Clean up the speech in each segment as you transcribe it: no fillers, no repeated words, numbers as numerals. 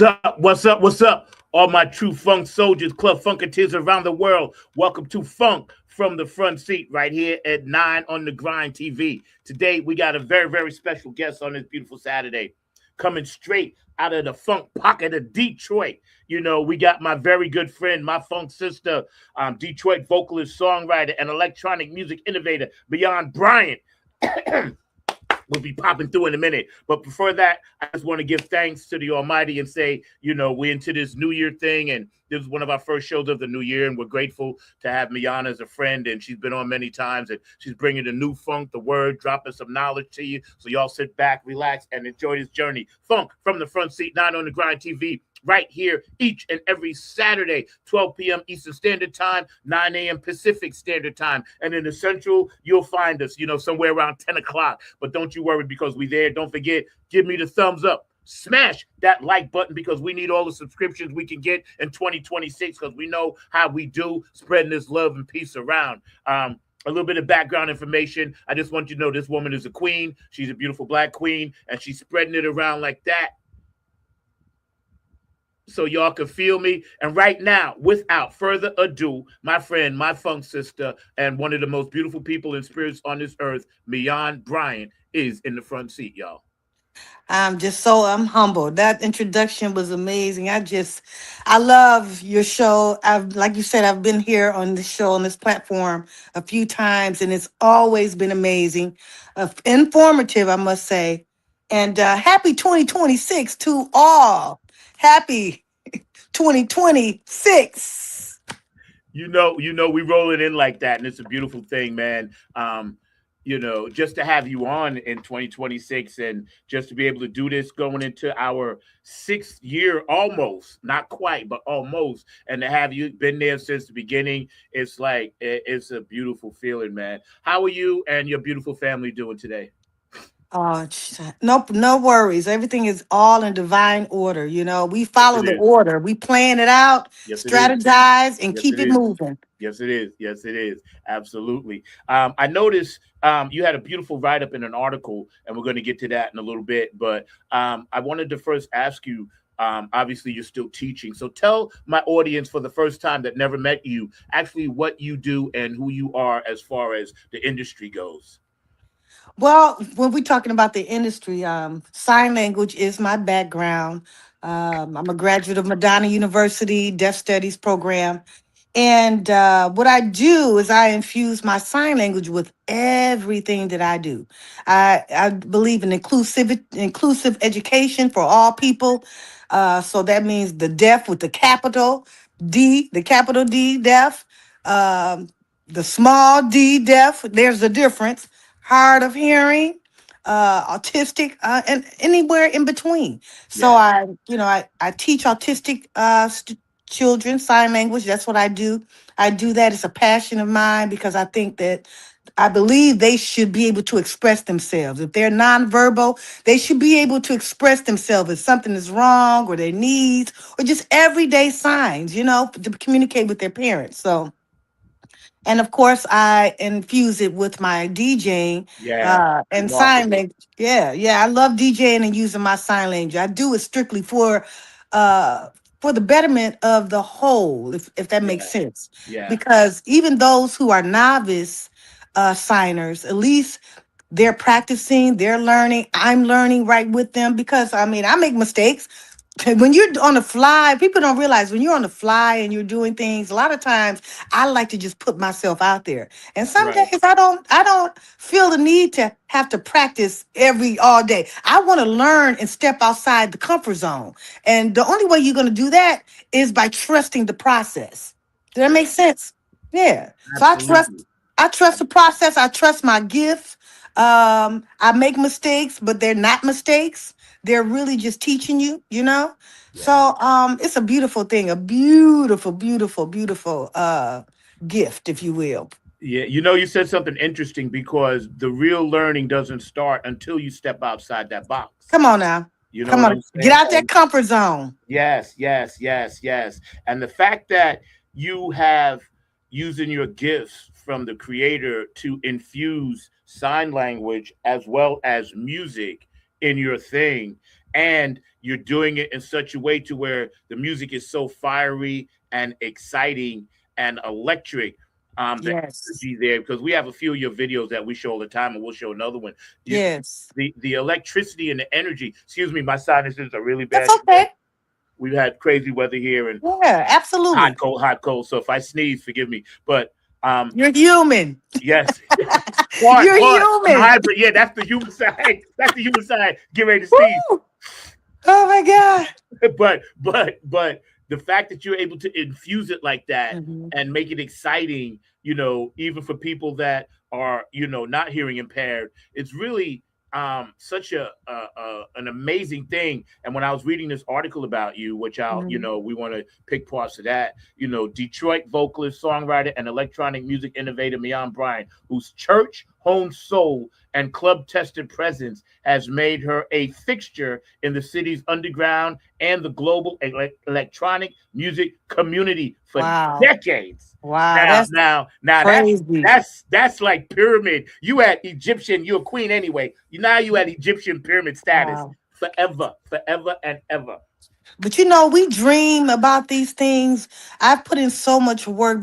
Up? What's up? What's up? All my true funk soldiers, club funketeers around the world. Welcome to Funk from the Front Seat right here at 9 on the Grind TV. Today we got a very special guest on this beautiful Saturday. Coming straight out of the funk pocket of Detroit. You know, we got my very good friend, my funk sister, Detroit vocalist, songwriter, and electronic music innovator, BRYANT. We'll be popping through in a minute. But before that, I just want to give thanks to the Almighty and say, you know, we're into this New Year thing, and this is one of our first shows of the new year, and we're grateful to have MIYAN as a friend, and she's been on many times, and she's bringing the new funk, the word, dropping some knowledge to you. So y'all sit back, relax, and enjoy this journey. Funk from the Front Seat, 9 on the Grind TV. Right here each and every Saturday, 12 p.m. Eastern Standard Time, 9 a.m. Pacific Standard Time. And in the Central, you'll find us, you know, somewhere around 10 o'clock. But don't you worry because we're there. Don't forget, give me the thumbs up. Smash that like button because we need all the subscriptions we can get in 2026 because we know how we do spreading this love and peace around. A little bit of background information. I just want you to know this woman is a queen. She's a beautiful black queen, and she's spreading it around like that so y'all can feel me. And right now, without further ado, my friend, my funk sister, and one of the most beautiful people and spirits on this earth, MIYAN Bryant, is in the front seat, y'all. I'm humbled. That introduction was amazing. I love your show. Like you said, I've been here on this show, on this platform a few times, and it's always been amazing, informative, I must say. And happy 2026 to all. Happy 2026. We roll it in like that, and it's a beautiful thing, man. You know, just to have you on in 2026 and just to be able to do this going into our 6th year, almost, not quite, but almost, and to have you been there since the beginning, it's like it's a beautiful feeling, man. How are you and your beautiful family doing today? Nope, no worries. Everything is all in divine order. You know, we Yes, follow it the is. order. We plan it out, Yes, it is. strategize, and Yes, keep it it is. moving. Yes, it is. Yes, it is. Absolutely. I noticed you had a beautiful write up in an article, and we're going to get to that in a little bit. But I wanted to first ask you. Obviously, you're still teaching, so tell my audience for the first time that never met you, actually what you do and who you are as far as the industry goes. Well, when we're talking about the industry, sign language is my background. I'm a graduate of Madonna University Deaf Studies program. And what I do is I infuse my sign language with everything that I do. I believe in inclusive education for all people. So that means the deaf with the capital D, the capital D, deaf, um, the small d, deaf. There's a difference. Hard of hearing, autistic, and anywhere in between. So Yeah. I teach autistic children sign language. That's what I do. I do that. It's a passion of mine because I believe they should be able to express themselves. If they're nonverbal, they should be able to express themselves if something is wrong or their needs or just everyday signs, to communicate with their parents. So, and of course, I infuse it with my DJing Yeah. and sign Remarkable. language. Yeah, I love DJing and using my sign language. I do it strictly uh, for the betterment of the whole, if that makes Yeah. sense. Yeah. Because even those who are novice signers, at least they're practicing, they're learning. I'm learning right with them because I make mistakes. When you're on the fly, people don't realize when you're on the fly and you're doing things, a lot of times I like to just put myself out there. And some Right. days I don't feel the need to have to practice every all day. I want to learn and step outside the comfort zone. And the only way you're going to do that is by trusting the process. Does that make Yeah. sense? Yeah. So Absolutely. I trust the process. I trust my gift. I make mistakes, but they're not mistakes. They're really just teaching you, you know? Yeah. So it's a beautiful thing, a beautiful, beautiful, beautiful gift, if you will. Yeah, you know, you said something interesting because the real learning doesn't start until you step outside that box. Come on now. You know Come what on. I'm Get saying? out that And comfort zone. yes. And the fact that you have using your gifts from the creator to infuse sign language as well as music in your thing and you're doing it in such a way to where the music is so fiery and exciting and electric. The Yes. energy there, because we have a few of your videos that we show all the time, and we'll show another one. You, Yes. the electricity and the energy. Excuse me, my sinuses are really That's bad today. okay. We've had crazy weather here and Yeah, hot, absolutely. cold, hot, cold. So if I sneeze, forgive me. But You're human. yes, part, You're I'm a human. hybrid. Yeah, that's the human side. That's the human side. Get ready to sneeze. Woo! Oh my God. But the fact that you're able to infuse it like that Mhm. and make it exciting, even for people that are, not hearing impaired, it's really such an amazing thing. And when I was reading this article about you, which I'll, Mhm. we want to pick parts of that, Detroit vocalist, songwriter, and electronic music innovator MIYAN Bryant, whose church honed soul and club tested presence has made her a fixture in the city's underground and the global electronic music community for Wow. decades. Wow. Now, That's now, now crazy. that's like pyramid. You at Egyptian, you're a queen anyway. You at Egyptian pyramid status Wow. forever, forever and ever. But we dream about these things. I've put in so much work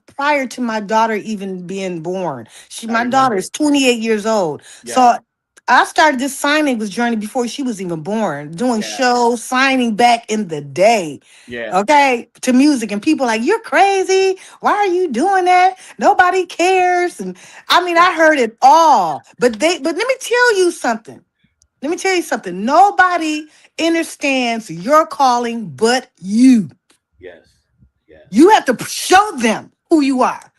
prior to my daughter even being born. I My daughter remember. is 28 years old. Yes, So I started this sign language journey before she was even born, doing yeah, shows, signing back in the day. yeah, Okay, to music, and people like, you're crazy. Why are you doing that? Nobody cares. And I mean, I heard it all. But let me tell you something. Let me tell you something. Nobody understands your calling but you. yes, yes, You have to show them who you are.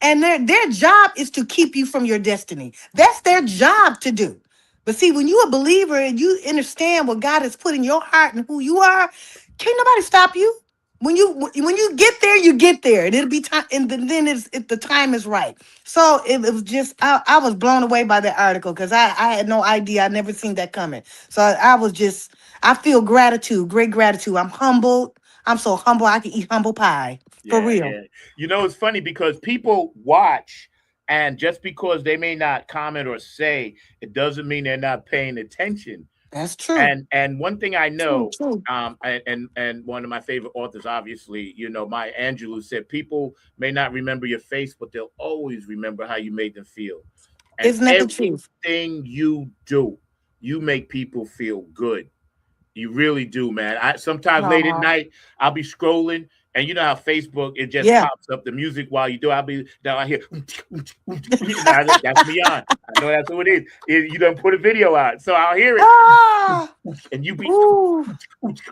And their job is to keep you from your destiny. That's their job to do. But see, when you're a believer and you understand what God has put in your heart and who you are, can't nobody stop you. When you get there, you get there, and it'll be time. And then if the time is right. So it was just I was blown away by that article because I had no idea. I never seen that coming. So I was just I feel gratitude, great gratitude. I'm humbled. I'm so humble. I can eat humble pie for yeah, real. yeah. It's funny because people watch, and just because they may not comment or say, it doesn't mean they're not paying attention. That's true. And one thing I True. know, True. and one of my favorite authors, obviously, Maya Angelou said, people may not remember your face, but they'll always remember how you made them feel. And Isn't that the truth? everything you do, you make people feel good. You really do, man. I sometimes late at Uh-huh. night I'll be scrolling, and you know how Facebook it just Yeah. pops up the music while you do. I'll be down. I hear now that's me on. I know that's who it is. You done put a video out, so I'll hear it, Ah. and you be. Ooh.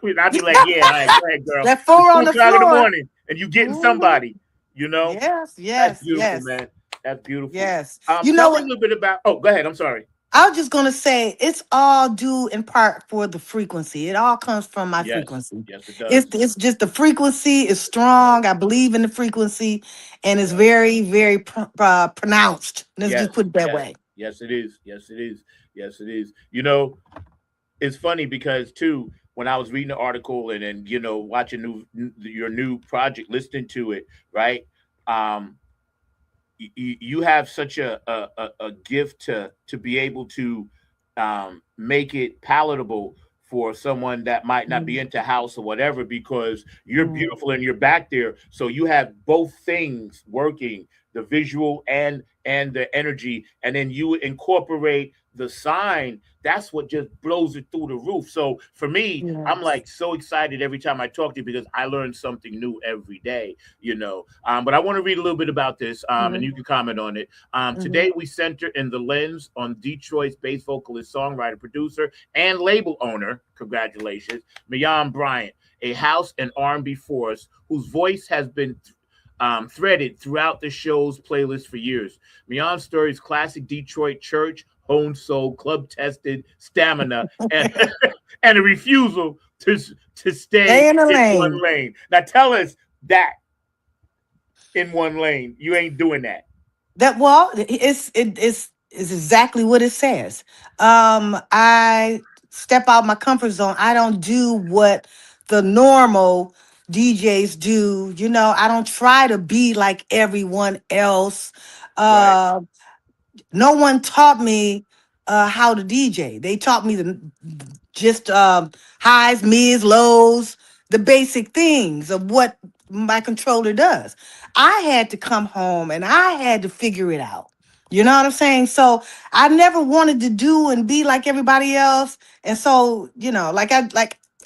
And I'll be like, yeah, all right, go ahead, girl. That four It's on two the o'clock in the floor. morning, and you getting Mhm. somebody. You know, Yes. that's Yes. beautiful, Yes. man. That's beautiful. Yes. You Tell know me a what? little bit about. Oh, go ahead. I'm sorry. I was just gonna say it's all due in part for the frequency. It all comes from my Yes, frequency. yes, it It's does. it's just the frequency is It does. strong. I believe in the frequency, and It it's does. very, very pronounced. Let's just Yes, put it that yes, way. yes, it is. Yes, it is. Yes, it is. It's funny because too, when I was reading the article and then watching your new project, listening to it, right? Um, you have such a gift to be able to make it palatable for someone that might not be Mhm. into house or whatever, because you're Mhm. beautiful and you're back there, so you have both things working, the visual and the energy, and then you incorporate the sign. That's what just blows it through the roof. So for me, I'm Yes. like so excited every time I talk to you because I learn something new every day. But I want to read a little bit about this, and Mhm. you can comment on it. Mhm. Today, we center in the lens on Detroit's bass vocalist, songwriter, producer, and label owner. Congratulations, MIYAN Bryant, a house and R&B force whose voice has been threaded throughout the show's playlist for years. MIYAN stories classic Detroit church, honed soul, club tested stamina, and and a refusal to stay Stay in the in one lane. lane. Now tell us that in one lane. You ain't doing that. It's exactly what it says. I step out my comfort zone. I don't do what the normal DJs do. I don't try to be like everyone else. Right. Uh, no one taught me how to DJ. They taught me just highs, mids, lows, the basic things of what my controller does. I had to come home and I had to figure it out. You know what I'm saying? So I never wanted to do and be like everybody else. And so,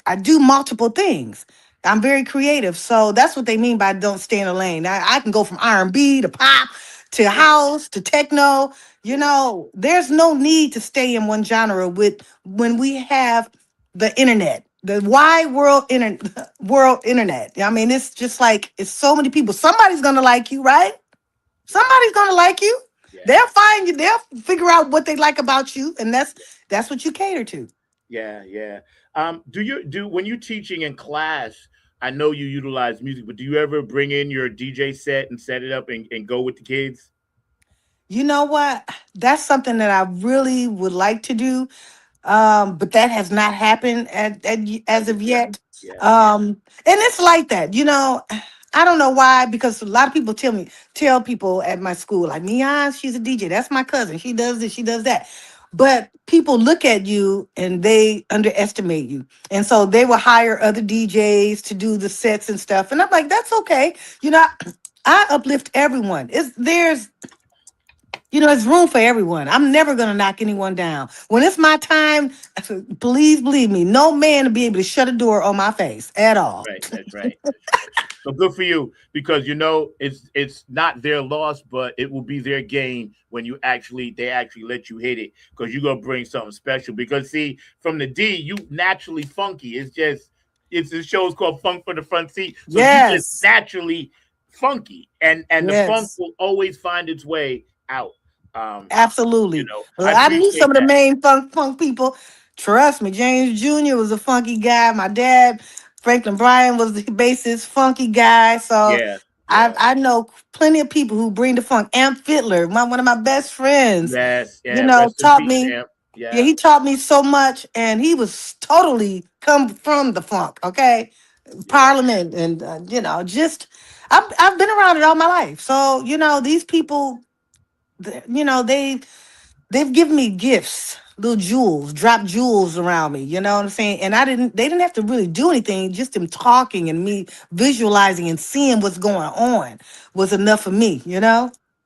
I do multiple things. I'm very creative. So that's what they mean by don't stay in a lane. I can go from R&B to pop to Yeah, house to techno. yeah, There's no need to stay in one genre with when we have the internet, the wide world internet. I mean, it's just like it's so many people. Somebody's gonna like you, right? yeah, Somebody's gonna like you. yeah, They'll find you. They'll figure out what they like about you, and that's what you cater to. yeah, yeah. Do you do when you're teaching in class? I know you utilize music, but do you ever bring in your DJ set and set it up and go with the kids? You know what? That's something that I really would like to do. But that has not happened as As of of yet. yet. Yeah, And it's like that, I don't know why, because a lot of people tell people at my school, like MIYAN, she's a DJ. That's my cousin. She does this, she does that. But people look at you and they underestimate you. And so they will hire other DJs to do the sets and stuff. And I'm like, that's okay. You know, I uplift everyone. There's room for everyone. I'm never gonna knock anyone down. When it's my time, please believe me, no man will be able to shut a door on my face at that's all. right. That's right. That's right. So good for you because it's not their loss, but it will be their gain when they actually let you hit it because you're gonna bring something special. Because see, from the D, you naturally funky. It's the show's called Funk for the Front Seat, so you just Yes. naturally funky, and the funk Yes. will always find its way out. Um, Absolutely. I Well, I knew some appreciate of the that. main funk people. Trust me, James Jr. was a funky guy. My dad, Franklin Bryan, was the bassist, funky guy. So Yeah, I yeah. I know plenty of people who bring the funk. Amp Fiddler, one of my best friends, Yes, yeah. Rest in taught peace, me. Amp. Yeah, Yeah, he taught me so much, and he was totally come from the funk. Okay, yeah, Parliament, and just I've been around it all my life. So these people, they've given me gifts, little jewels, drop jewels around me. You know what I'm saying? And they didn't have to really do anything. Just them talking and me visualizing and seeing what's going on was enough for me.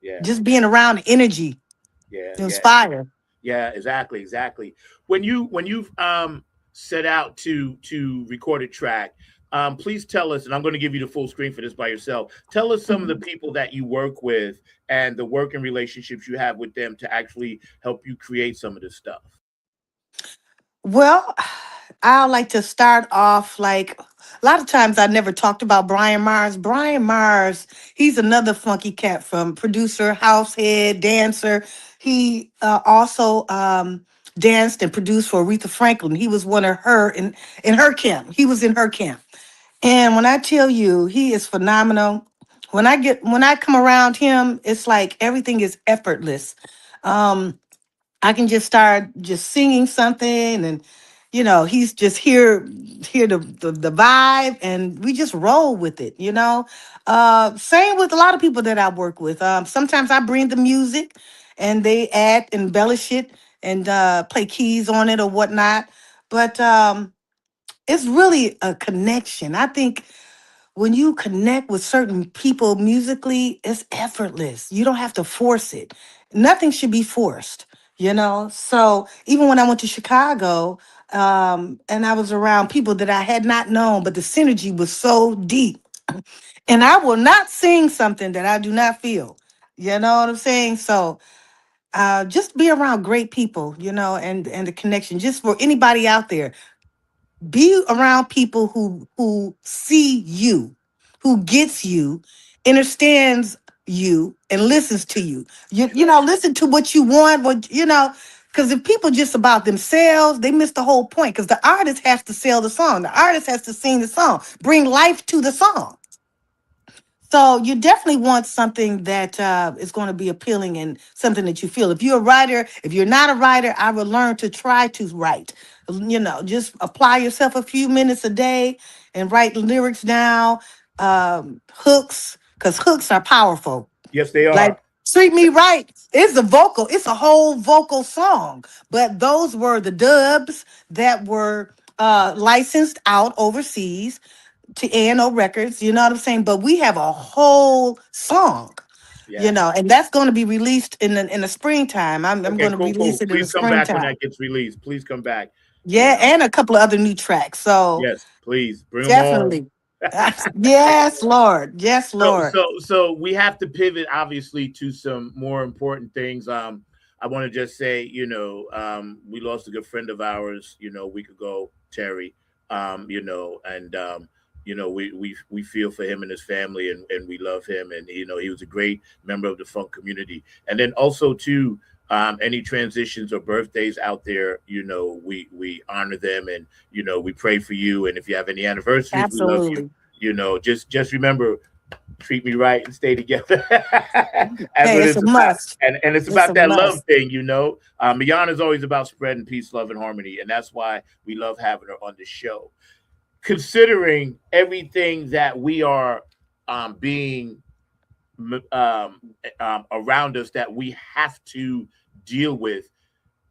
yeah, Just being around energy yeah, to yeah. inspire. Yeah, exactly, exactly. When you've set out to record a track, please tell us, and I'm going to give you the full screen for this by yourself. Tell us some of the Mhm. people that you work with and the working relationships you have with them to actually help you create some of this stuff. Well, I like to start off like a lot of times I never talked about Brian Mars. Brian Mars, he's another funky cat from producer, house head, dancer. He also danced and produced for Aretha Franklin. He was one of her in her camp. He was in her camp. And when I tell you, he is phenomenal. When I come around him, it's like everything is effortless. Um, I can just start just singing something, and he's just hear the vibe, and we just roll with it. Same with a lot of people that I work with. Sometimes I bring the music and they add embellish it and play keys on it or whatnot. But it's really a connection. I think when you connect with certain people musically, it's effortless. You don't have to force it. Nothing should be forced. So even when I went to Chicago, and I was around people that I had not known, but the synergy was so deep. And I will not sing something that I do not feel. You know what I'm saying? So just be around great people, and the connection. Just for anybody out there, be around people who see you, who gets you, understands you, and listens to you. Listen to what you want, because if people just about themselves, they miss the whole point. Because the artist has to sell the song, the artist has to sing the song, bring life to the song. So you definitely want something that is going to be appealing and something that you feel. If you're a writer, if you're not a writer, I would learn to try to write. Just apply yourself a few minutes a day and write lyrics down, hooks, because hooks are powerful. Yes, they Like are. Treat Me Right. It's a vocal, it's a whole vocal song. But those were the dubs that were licensed out overseas to A&O Records, you know what I'm saying? But we have a whole song, Yes. and that's going to be released in the springtime. I'm Okay, going to cool, release cool. it in the Please come back when springtime. that gets released. Please come back. You Yeah, know. and a couple of other new tracks. So Yes, please bring them all. definitely. Yes, Lord. Yes, Lord. So we have to pivot obviously to some more important things. I want to just say, we lost a good friend of ours, a week ago, Terry. And we feel for him and his family, and we love him, and he was a great member of the funk community. And then also too, any transitions or birthdays out there, we honor them, and we pray for you. And if you have any anniversaries, we love you. Absolutely. Just remember, treat me right and stay together. That's Hey, what it's a it's about. must. And it's It's about a that love must. thing. MIYAN is always about spreading peace, love, and harmony. And that's why we love having her on the show. Considering everything that we are being um, around us that we have to deal with,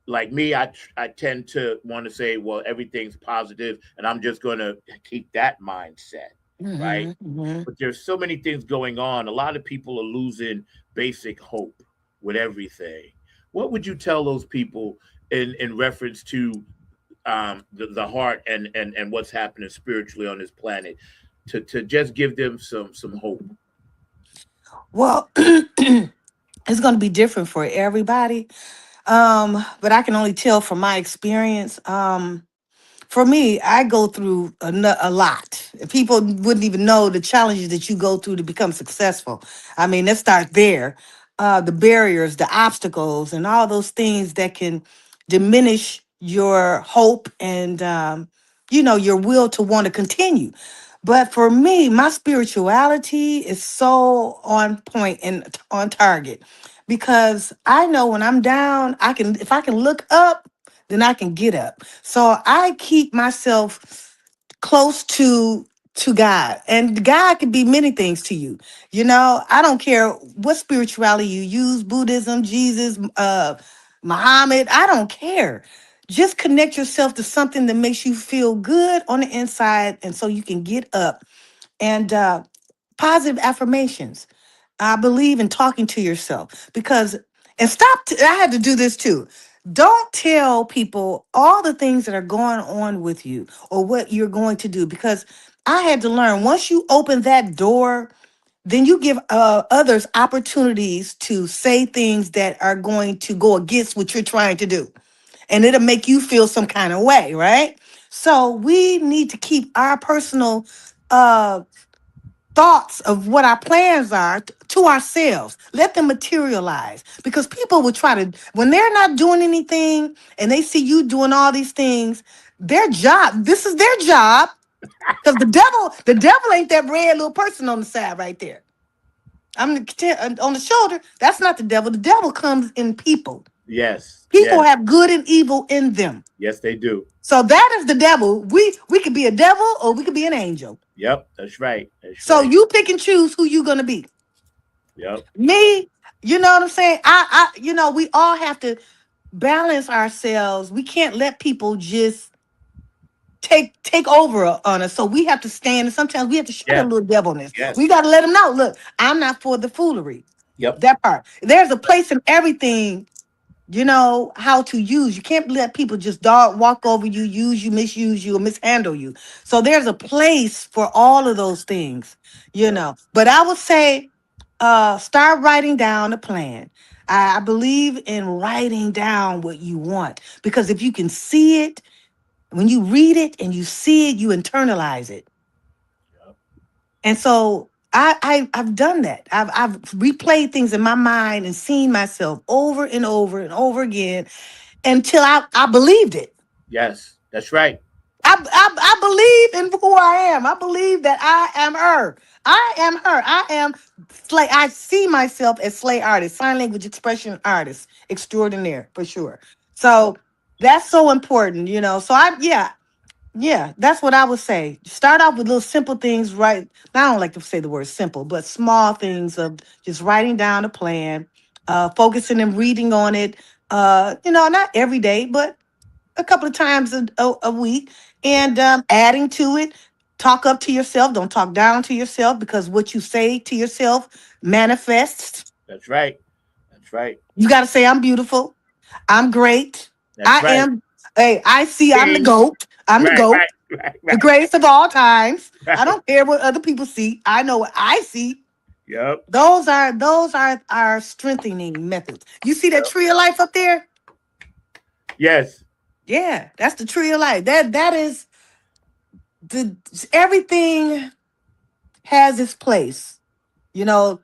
like me, I tend to want to say, well, everything's positive, and I'm just going to keep that mindset, right? Hmm. But there's so many things going on. A lot of people are losing basic hope with everything. What would you tell those people in reference to the heart and what's happening spiritually on this planet, to just give them some hope? Well, it's going to be different for everybody. But I can only tell from my experience. For me, I go through a lot. People wouldn't even know the challenges that you go through to become successful. I mean, let's start there. The barriers, the obstacles, and all those things that can diminish your hope and, your will to want to continue. But for me, my spirituality is so on point and on target because I know when I'm down, if I can look up, then I can get up. So I keep myself close to God. And God can be many things to you. I don't care what spirituality you use, Buddhism, Jesus, Muhammad, I don't care. Just connect yourself to something that makes you feel good on the inside and so you can get up and positive affirmations. I believe in talking to yourself because, and I had to do this too. Don't tell people all the things that are going on with you or what you're going to do because I had to learn once you open that door, then you give others opportunities to say things that are going to go against what you're trying to do. And it'll make you feel some kind of way, right? So we need to keep our personal uh, thoughts of what our plans are to ourselves. Let them materialize because people will try to, when they're not doing anything and they see you doing all these things, this is their job because the devil ain't that red little person on the side right there. On the shoulder. That's not the devil. The devil comes in people. Yes, People yes, have good and evil in them. yes, they do. So that is the devil. We could be a devil or we could be an angel. Yep, that's right. That's So right. you pick and choose who you gonna be. Yep. Me, you know what I'm saying? We all have to balance ourselves. We can't let people just take over on us. So we have to stand, and sometimes we have to show that Yeah. little devilness. We Yes. got to let them know, look, I'm not for the foolery. Yep. That part. There's a place in everything, how to use. You can't let people just walk over you, use you, misuse you, or mishandle you. So there's a place for all of those things. Yep. But I would say start writing down a plan. I believe in writing down what you want because if you can see it, when you read it and you see it, you internalize it. Yep. And so I've done that. I've replayed things in my mind and seen myself over and over and over again until I believed it. Yes. That's right. I believe in who I am. I believe that I am her. I am her. I am Slay. I see myself as Slay artist, sign language expression artist, extraordinaire for sure. Yep. So that's so important. So yeah, that's what I would say. Start off with little simple things, right? I don't like to say the word simple, but small things of just writing down a plan focusing and reading on it. Not every day, but a couple of times a week, Yeah, and adding to it. Talk up to yourself. Don't talk down to yourself, because what you say to yourself manifests. that's right. That's right. You got to say, I'm beautiful. I'm great. That's I right. am. Hey, I see I'm the King. GOAT. I'm the Right, GOAT, right, right, the right, greatest of all times. I right. don't care what other people see. I know what I see. Yep. Those are our strengthening methods. You see that Yep. tree of life up there? Yes. Yeah, that's the tree of life. That is the everything has its place. You know,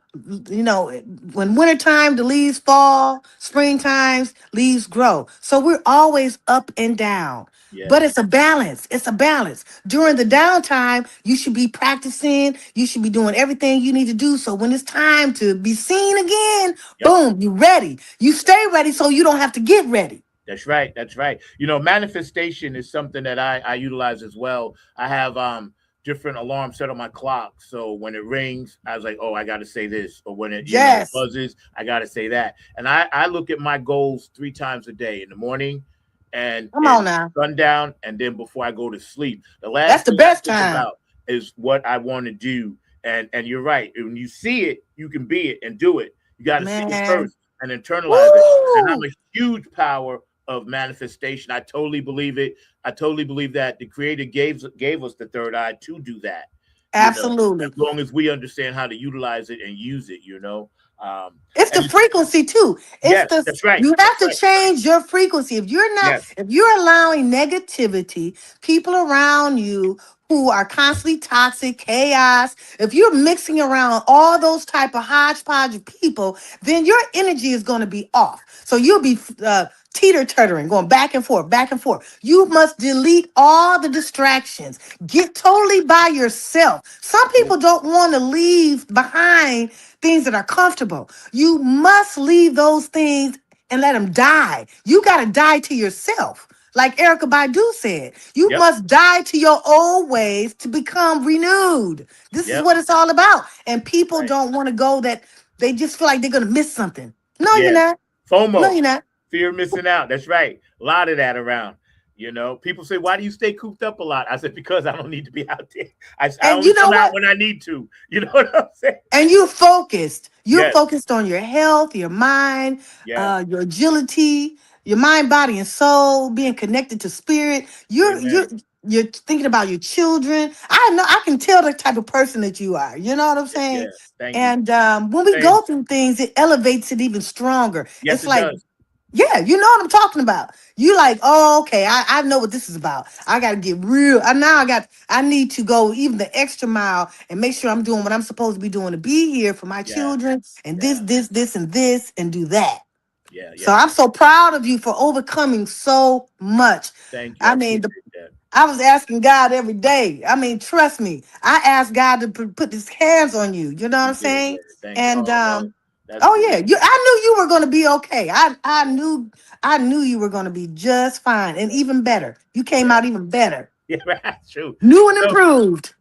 when wintertime the leaves fall, springtimes leaves grow. So we're always up and down. But Yes. it's a balance. It's a balance. During the downtime, you should be practicing. You should be doing everything you need to do. So when it's time to be seen again, Yep. boom, you ready. You stay ready so you don't have to get ready. That's right. That's right. Manifestation is something that I utilize as well. I have different alarms set on my clock. So when it rings, I was like, oh, I gotta say this. Or when it, Yes. buzzes, I gotta say that. And I look at my goals 3 times a day, in the morning and Come on in now. sundown, and then before I go to sleep. The That's last the thing I best think time. about is what I want to do. And you're right. When you see it, you can be it and do it. You got to see it Man. first and internalize it. And I'm Woo! a huge power of manifestation. I totally believe it. I totally believe that the creator gave us the third eye to do that. As Absolutely. long as we understand how to utilize it and use it. Um, It's the and frequency too. It's yes, the that's right. You That's have to right. change your frequency. Yes. If you're allowing negativity, people around you who are constantly toxic, chaos, if you're mixing around all those type of hodgepodge of people, then your energy is going to be off. So you'll be teeter tottering, going back and forth, back and forth. You must delete all the distractions. Get totally by yourself. Some people don't want to leave behind things that are comfortable. You must leave those things and let them die. You got to die to yourself. Like Erica Badu said, you Yep. must die to your old ways to become renewed. This is Yep. what it's all about. And That's people right. don't want to go that they just feel like they're going to miss something. No, you're Yes. not. No, FOMO, you're not. fear of missing out. That's right. A lot of that around. People say, why do you stay cooped up a lot? I said, because I don't need to be out there. I And only you know come out what? when I need to. You know what I'm saying? And you're focused. You're Yes. focused on your health, your mind, Yes. your agility, your mind, body, and soul, being connected to spirit. Amen. You're thinking about your children. I know I can tell the type of person that you are. You know what I'm Yeah. saying? Thank you. And when we Same. go through things, it elevates it even stronger. Yes, It's it like, does. yeah, you know what I'm talking about. You like, oh, okay, I know what this is about. I gotta get real. I need to go even the extra mile and make sure I'm doing what I'm supposed to be doing to be here for my Yeah. children and Yeah. this and do that. Yeah. So Yeah. I'm so proud of you for overcoming so much. Thank you. I I mean, appreciate that. I was asking God every day. I mean, trust me, I asked God to put His hands on you. You know what You I'm did. Yeah. saying? Thank you. And Oh, well, that's oh great. yeah, I knew you were going to be okay. I knew you were going to be just fine and even better. You came Yeah. out even better, Yeah. That's true. new and So, improved.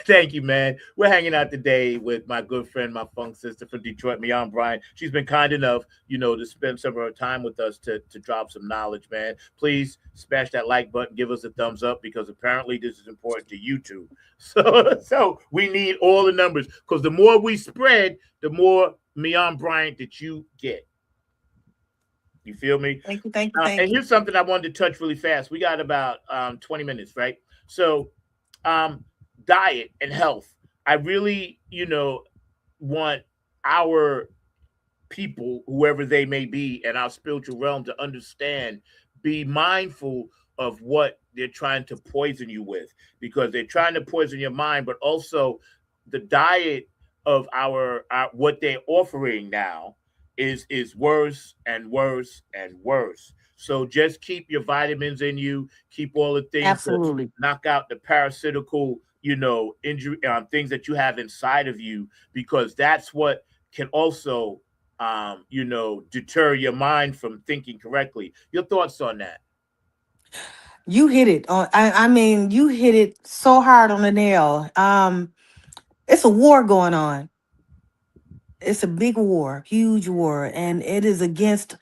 Thank you, man. We're hanging out today with my good friend, my funk sister from Detroit, MIYAN Bryant. She's been kind enough, to spend some of her time with us to drop some knowledge, man. Please smash that like button, give us a thumbs up because apparently this is important to YouTube. So we need all the numbers because the more we spread, the more MIYAN Bryant that you get. You feel me? Thank you, thank you, And thank you. here's something I wanted to touch really fast. We got about 20 minutes, right? So, um, diet and health. I really, want our people, whoever they may be, and our spiritual realm to understand, be mindful of what they're trying to poison you with, because they're trying to poison your mind, but also the diet of our what they're offering now is worse and worse and worse. So just keep your vitamins in you, keep all the things to Absolutely. knock out the parasitical, injury, things that you have inside of you, because that's what can also deter your mind from thinking correctly. Your thoughts on that? You hit it on. I mean, you hit it so hard on the nail. It's a war going on. It's a big war, huge war, and it is against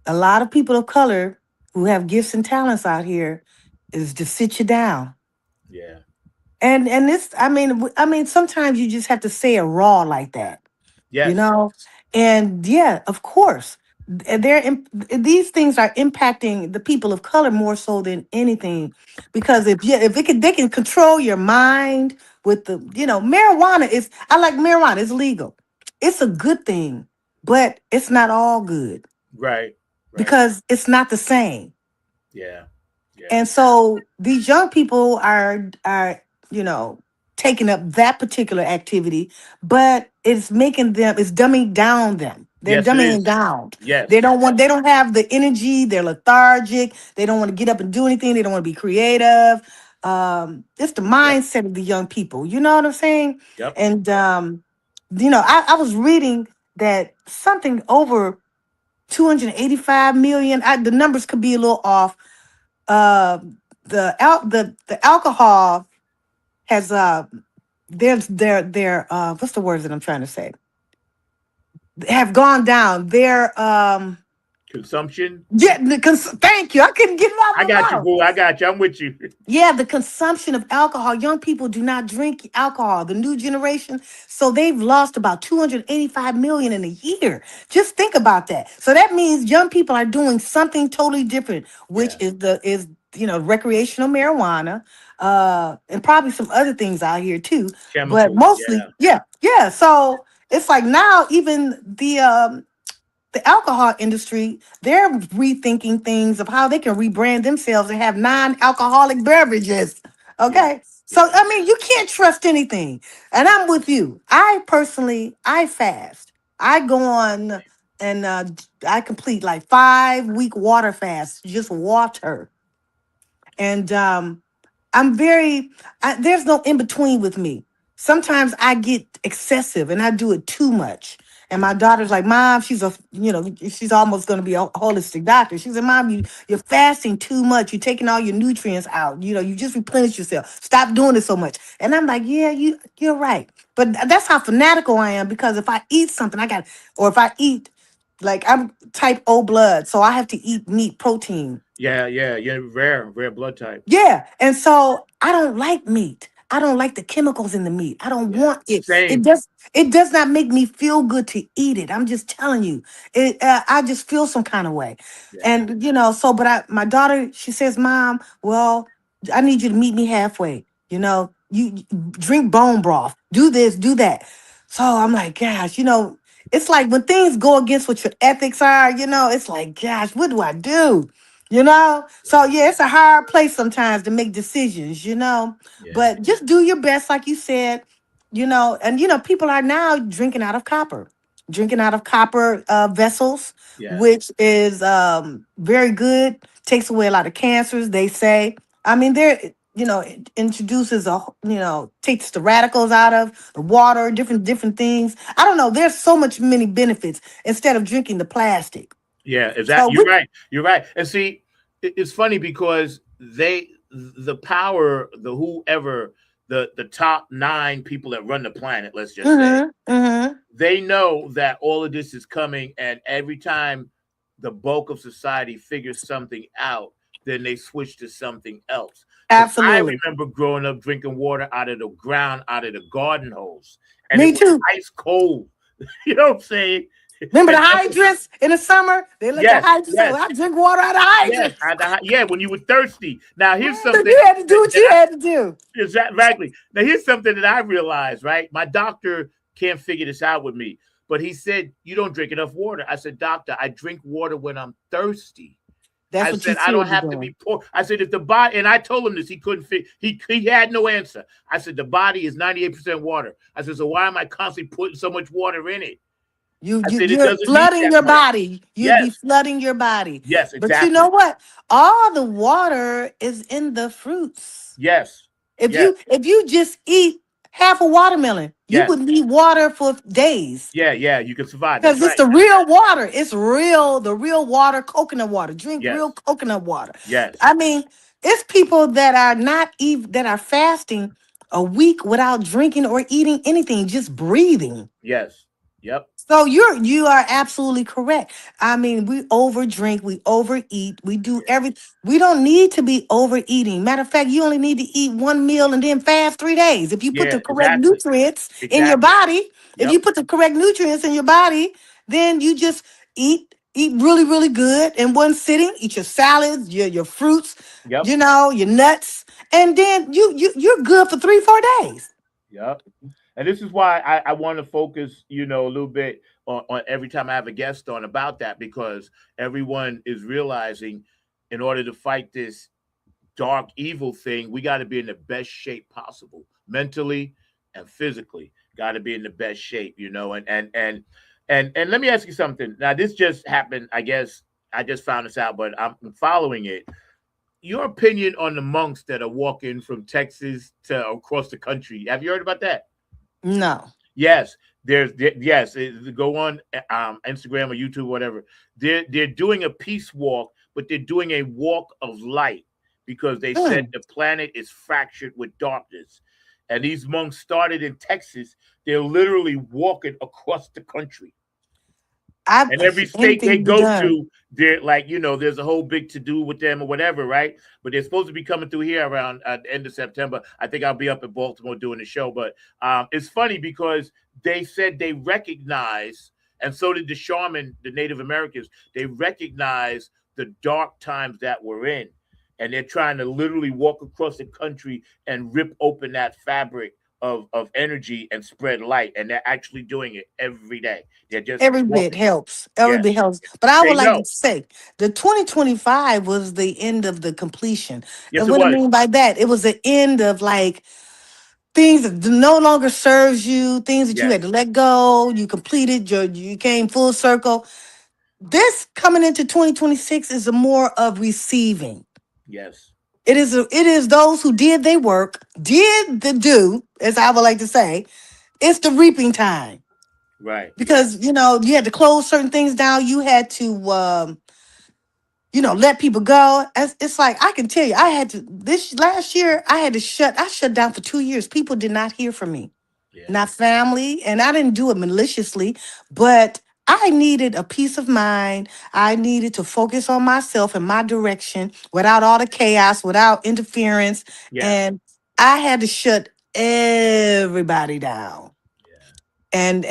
a lot of people of color who have gifts and talents out here. Is to sit you down. Yeah. And this, I mean, sometimes you just have to say it raw like that, you Yes. know. And yeah, of course, these things are impacting the people of color more so than anything, because if it can, they can control your mind with the, marijuana is. I like marijuana. It's legal. It's a good thing, but it's not all good Right. Right. because it's not the same. Yeah. Yeah. And so these young people are taking up that particular activity, but it's dumbing down them. They're Yes, it dumbing is. down. Yes. They don't have the energy, they're lethargic, they don't want to get up and do anything, they don't want to be creative. It's the Yep. mindset of the young people. You know what I'm saying? Yep. And I was reading that something over 285 million. The numbers could be a little off. uh the alcohol has their what's the words that I'm trying to say, have gone down. Their Consumption. yeah, thank you. I couldn't get it I out of got my you, mouth. boo. I got you. I'm with you. Yeah, the consumption of alcohol. Young people do not drink alcohol, the new generation. So they've lost about 285 million in a year. Just think about that. So that means young people are doing something totally different, which Yeah. is recreational marijuana, and probably some other things out here too. But Chemicals. mostly, Yeah. yeah, yeah. So it's like now even the alcohol industry, they're rethinking things of how they can rebrand themselves and have non-alcoholic beverages. Yeah. Okay. So Yeah. I mean, you can't trust anything. And I'm with you. I fast. I go on and I complete like 5 week water fast, just water. And there's no in between with me. Sometimes I get excessive and I do it too much. And my Yeah. daughter's like, Mom, she's almost going to be a holistic doctor. She said, Mom, you're fasting too much. You're taking all your nutrients out. You just replenish yourself. Stop doing it so much. And I'm like, yeah, you're right. But that's how fanatical I am, because if I eat something, or if I eat, like, I'm type O blood, so I have to eat meat protein. Yeah. Yeah. Yeah. Rare blood type. Yeah. And so I don't like meat. I don't like the chemicals in the meat. I don't Yeah. want it. Same. It does not make me feel good to eat it. I'm just telling you. I just feel some kind of way. Yeah. And but my daughter, she says, Mom, well, I need you to meet me halfway. You drink bone broth. Do this, do that. So I'm like, gosh, it's like when things go against what your ethics are, it's like, gosh, what do I do? So Yeah. yeah, it's a hard place sometimes to make decisions. Yeah. But just do your best, like you said. And people are now drinking out of copper vessels, Yeah. which is very good, takes away a lot of cancers, they say. I mean, it introduces takes the radicals out of the water, different things. I don't know, there's so much many benefits instead of drinking the plastic. Yeah, is So that you're right. You're right. And see, it's funny because the power, the whoever, the top nine people that run the planet, let's just say, mm-hmm. they know that all of this is coming, and every time the bulk of society figures something out, then they switch to something else. Because I Absolutely. remember growing up drinking water out of the ground, out of the garden hose, and it Me was too. ice cold. You know what I'm saying? Remember the And hydrants in the summer? They let the yes, hydrants say, yes. well, I drink water out of Yes, hydrants. yeah, when you were thirsty. Now here's So something you had to do what that you I had to do. exactly. Now here's something that I realized, right? My doctor can't figure this out with me. But he said, you don't drink enough water. I said, Doctor, I drink water when I'm thirsty. That's I what you said, I don't should be have to doing. be poor. I said, if the body, and I told him this, he couldn't fit, he had no answer. I said, the body is 98% water. I said, so why am I constantly putting so much water in it? I said, it You're doesn't need flooding that your much. body. You'd be Yes, flooding your body. yes, But you know exactly. what? All the water is in the fruits. Yes, If yes, you just eat half a watermelon, you yes. would need water for days. Yeah, yeah, you can survive. That's Because it's right. the real water. It's real, the real water, coconut water. Drink real Yes, coconut water. yes, I mean, it's people that are not even that are fasting a week without drinking or eating anything, just breathing. yes. Yep. So you are absolutely correct. I mean, we overdrink, we overeat, we do everything. We don't need to be overeating. Matter of fact, you only need to eat one meal and then fast 3 days. If you put Yeah. the correct Exactly. nutrients in your Exactly. body, if you Yep. put the correct nutrients in your body, then you just eat really, really good in one sitting. Eat your salads, your fruits, Yep. your nuts, and then you're good for 3, 4 days. Yep. And this is why I want to focus, a little bit on every time I have a guest on about that, because everyone is realizing in order to fight this dark evil thing, we got to be in the best shape possible, mentally and physically. Got to be in the best shape, and let me ask you something. Now, this just happened. I guess I just found this out, but I'm following it. Your opinion on the monks that are walking from Texas to across the country? Have you heard about that? No. Yes, yes. Go on Instagram or YouTube, whatever. They're doing a peace walk, but they're doing a walk of light because they said Mm. the planet is fractured with darkness. And these monks started in Texas. They're literally walking across the country, I and every state anything they to be go done. to, they're like, there's a whole big to do with them or whatever, right? But they're supposed to be coming through here around the end of September. I think I'll be up in Baltimore doing the show. But it's funny because they said they recognize, and so did the shaman, the Native Americans, they recognize the dark times that we're in. And they're trying to literally walk across the country and rip open that fabric of energy and spread light. And they're actually doing it every day. They're just Every bit walking. helps. Every Yeah, bit helps. But I they would like to know. say the 2025 was the end of the completion. Yes, And it what I was. mean by that, it was the end of like things that no longer serves you, things that you had to Yes, let go. You completed you came full circle. This coming into 2026 is a more of receiving. yes, It is those who did their work, did the do, as I would like to say. It's the reaping time. right. Because you had to close certain things down. You had to let people go. It's like I can tell you, I had to this last year. I shut down for 2 years. People did not hear from me, Yeah, not family, and I didn't do it maliciously, but I needed a peace of mind. I needed to focus on myself and my direction without all the chaos, without interference, yeah, and I had to shut everybody down. yeah. And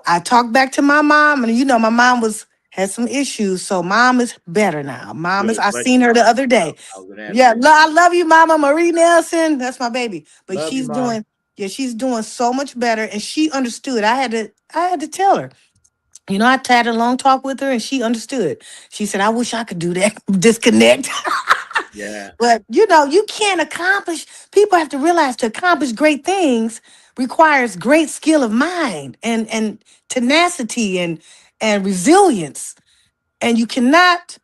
I talked back to my mom, and my mom had some issues, so mom is better now. Good. I Bless seen your her the heart. other day. I was gonna ask Yeah, you. I love you, Mama Marie Nelson. That's my baby. But Love you, she's mom. doing, yeah, she's doing so much better, and she understood. I had to tell her. I had a long talk with her, and she understood. She said, "I wish I could do that, disconnect." Yeah, But you can't accomplish. People have to realize to accomplish great things requires great skill of mind and tenacity and resilience. And you cannot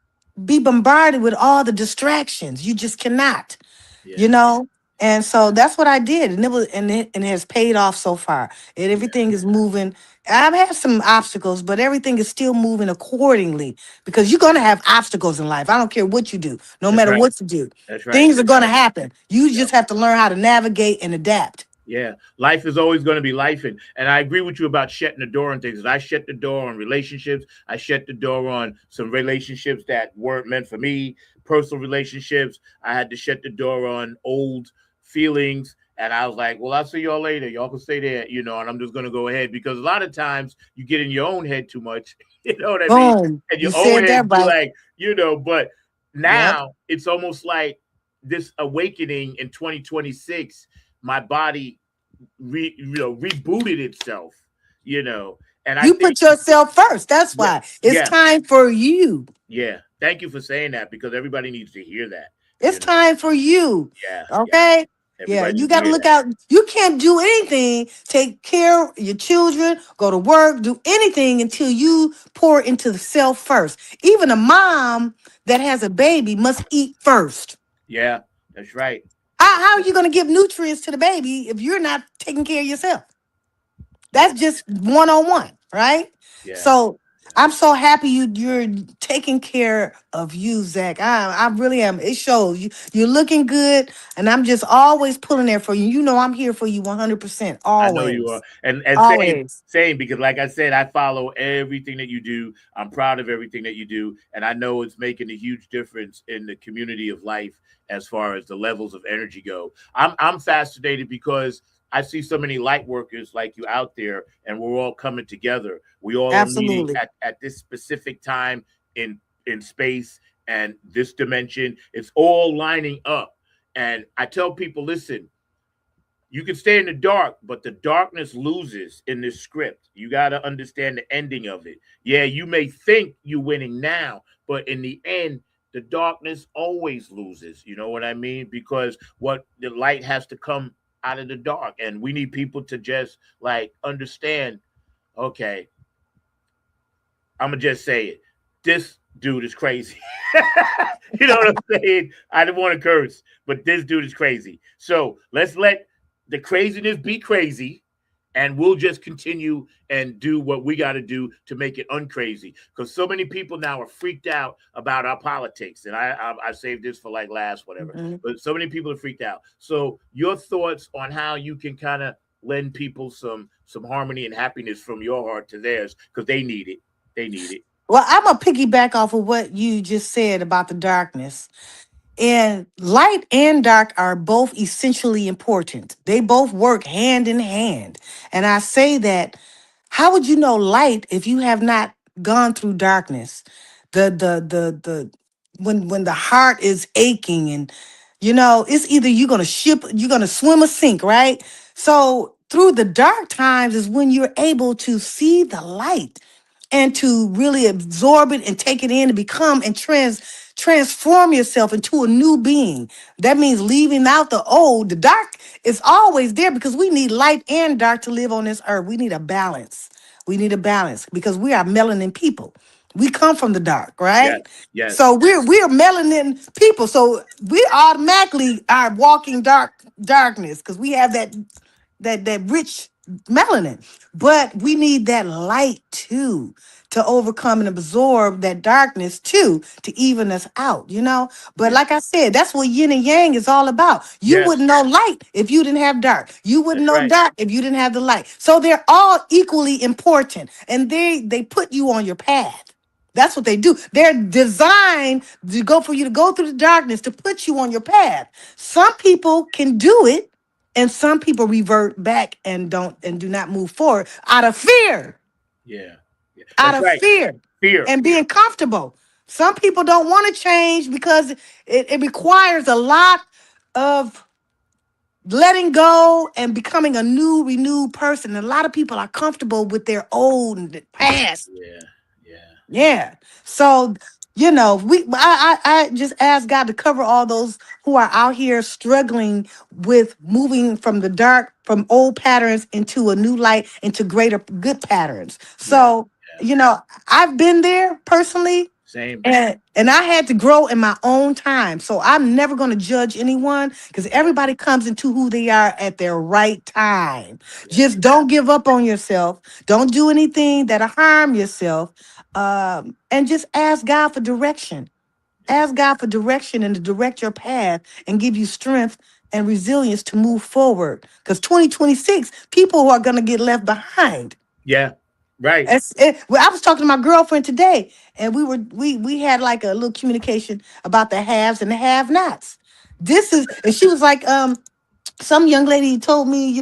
be bombarded with all the distractions. You just cannot you yeah, know and so that's what I did, and it has paid off so far, and yeah. everything is moving. I've had some obstacles, but everything is still moving accordingly, because you're going to have obstacles in life. I don't care what you do, no That's matter right. what you do. That's right. Things are That's going to right. happen. You Yep. just have to learn how to navigate and adapt. Yeah, life is always going to be life, and I agree with you about shutting the door on things. I shut the door on relationships. I shut the door on some relationships that weren't meant for me. Personal relationships. I had to shut the door on old feelings, and I was like, "Well, I'll see y'all later. Y'all can stay there, And I'm just going to go ahead because a lot of times you get in your own head too much. You know what I mean? Boom, And you your own said head that be right. like, But Yep. now it's almost like this awakening in 2026. My body rebooted itself, and I You think, put yourself first. That's yeah, why it's yeah, time for you. yeah. Thank you for saying that because everybody needs to hear that. It's time for you. Yeah, yeah. Okay? Yeah, Everybody you needs to got to hear look that. out. You can't do anything, take care of your children, go to work, do anything until you pour into the self first. Even a mom that has a baby must eat first. Yeah, that's right. How are you going to give nutrients to the baby if you're not taking care of yourself? Yeah, That's just one on one, right? yeah, So I'm so happy you're taking care of you, Zach. I really am. It shows you're looking good, and I'm just always pulling there for you. You know I'm here for you 100%. I know you are, Always, and always. same because, like I said, I follow everything that you do. I'm proud of everything that you do, and I know it's making a huge difference in the community of life as far as the levels of energy go. I'm fascinated because I see so many light workers like you out there, and we're all coming together. We all are meeting Absolutely. at this specific time in space and this dimension. It's all lining up, and I tell people, listen, you can stay in the dark, but the darkness loses in this script. You got to understand the ending of it. Yeah, you may think you're winning now, but in the end, the darkness always loses. You know what I mean? Because what the light has to come out of the dark, and we need people to just like understand. Okay, I'm gonna just say it. This dude is crazy. You know what I'm saying? I didn't want to curse, but this dude is crazy. So let's let the craziness be crazy, and we'll just continue and do what we got to do to make it uncrazy. Because so many people now are freaked out about our politics, and I saved this for like last whatever. Mhm. But so many people are freaked out. So your thoughts on how you can kind of lend people some harmony and happiness from your heart to theirs because they need it. They need it. Well, I'm gonna piggyback off of what you just said about the darkness. And light and dark are both essentially important. They both work hand in hand. And I say that, how would you know light if you have not gone through darkness? The when the heart is aching, and it's either you're gonna swim or sink, right? So through the dark times is when you're able to see the light and to really absorb it and take it in and become and transform yourself into a new being. That means leaving out the old. The dark is always there because we need light and dark to live on this earth. We need a balance. We need a balance because we are melanin people. We come from the dark, Yes, right? yes, So we're melanin people. So we automatically are walking darkness because we have that rich melanin. But we need that light too to overcome and absorb that darkness too to even us out. But yeah, like I said, that's what yin and yang is all about. You yes. wouldn't know light if you didn't have dark. You wouldn't That's know right. dark if you didn't have the light. So they're all equally important, and they put you on your path. That's what they do. They're designed to go for you to go through the darkness to put you on your path. Some people can do it, and some people revert back and don't and do not move forward out of fear, Yeah, yeah. out That's of right. fear Fear. and being comfortable. Some people don't want to change because it requires a lot of letting go and becoming a new, renewed person. And a lot of people are comfortable with their old and past. Yeah, yeah, Yeah. So, I just ask God to cover all those who are out here struggling with moving from the dark, from old patterns into a new light, into greater good patterns. yeah, So, yeah. you know, I've been there personally. Same. And I had to grow in my own time. So I'm never going to judge anyone because Yeah, everybody comes into who they are at their right time. yeah, Just don't give up on yourself. Don't do anything that'll harm yourself. And just ask God for direction. yeah. Ask God for direction and to direct your path and give you strength and resilience to move forward. Because 2026, people are going to get left behind. Yeah. Right. Well, I was talking to my girlfriend today, and we had like a little communication about the haves and the have-nots. And she was like, some young lady told me,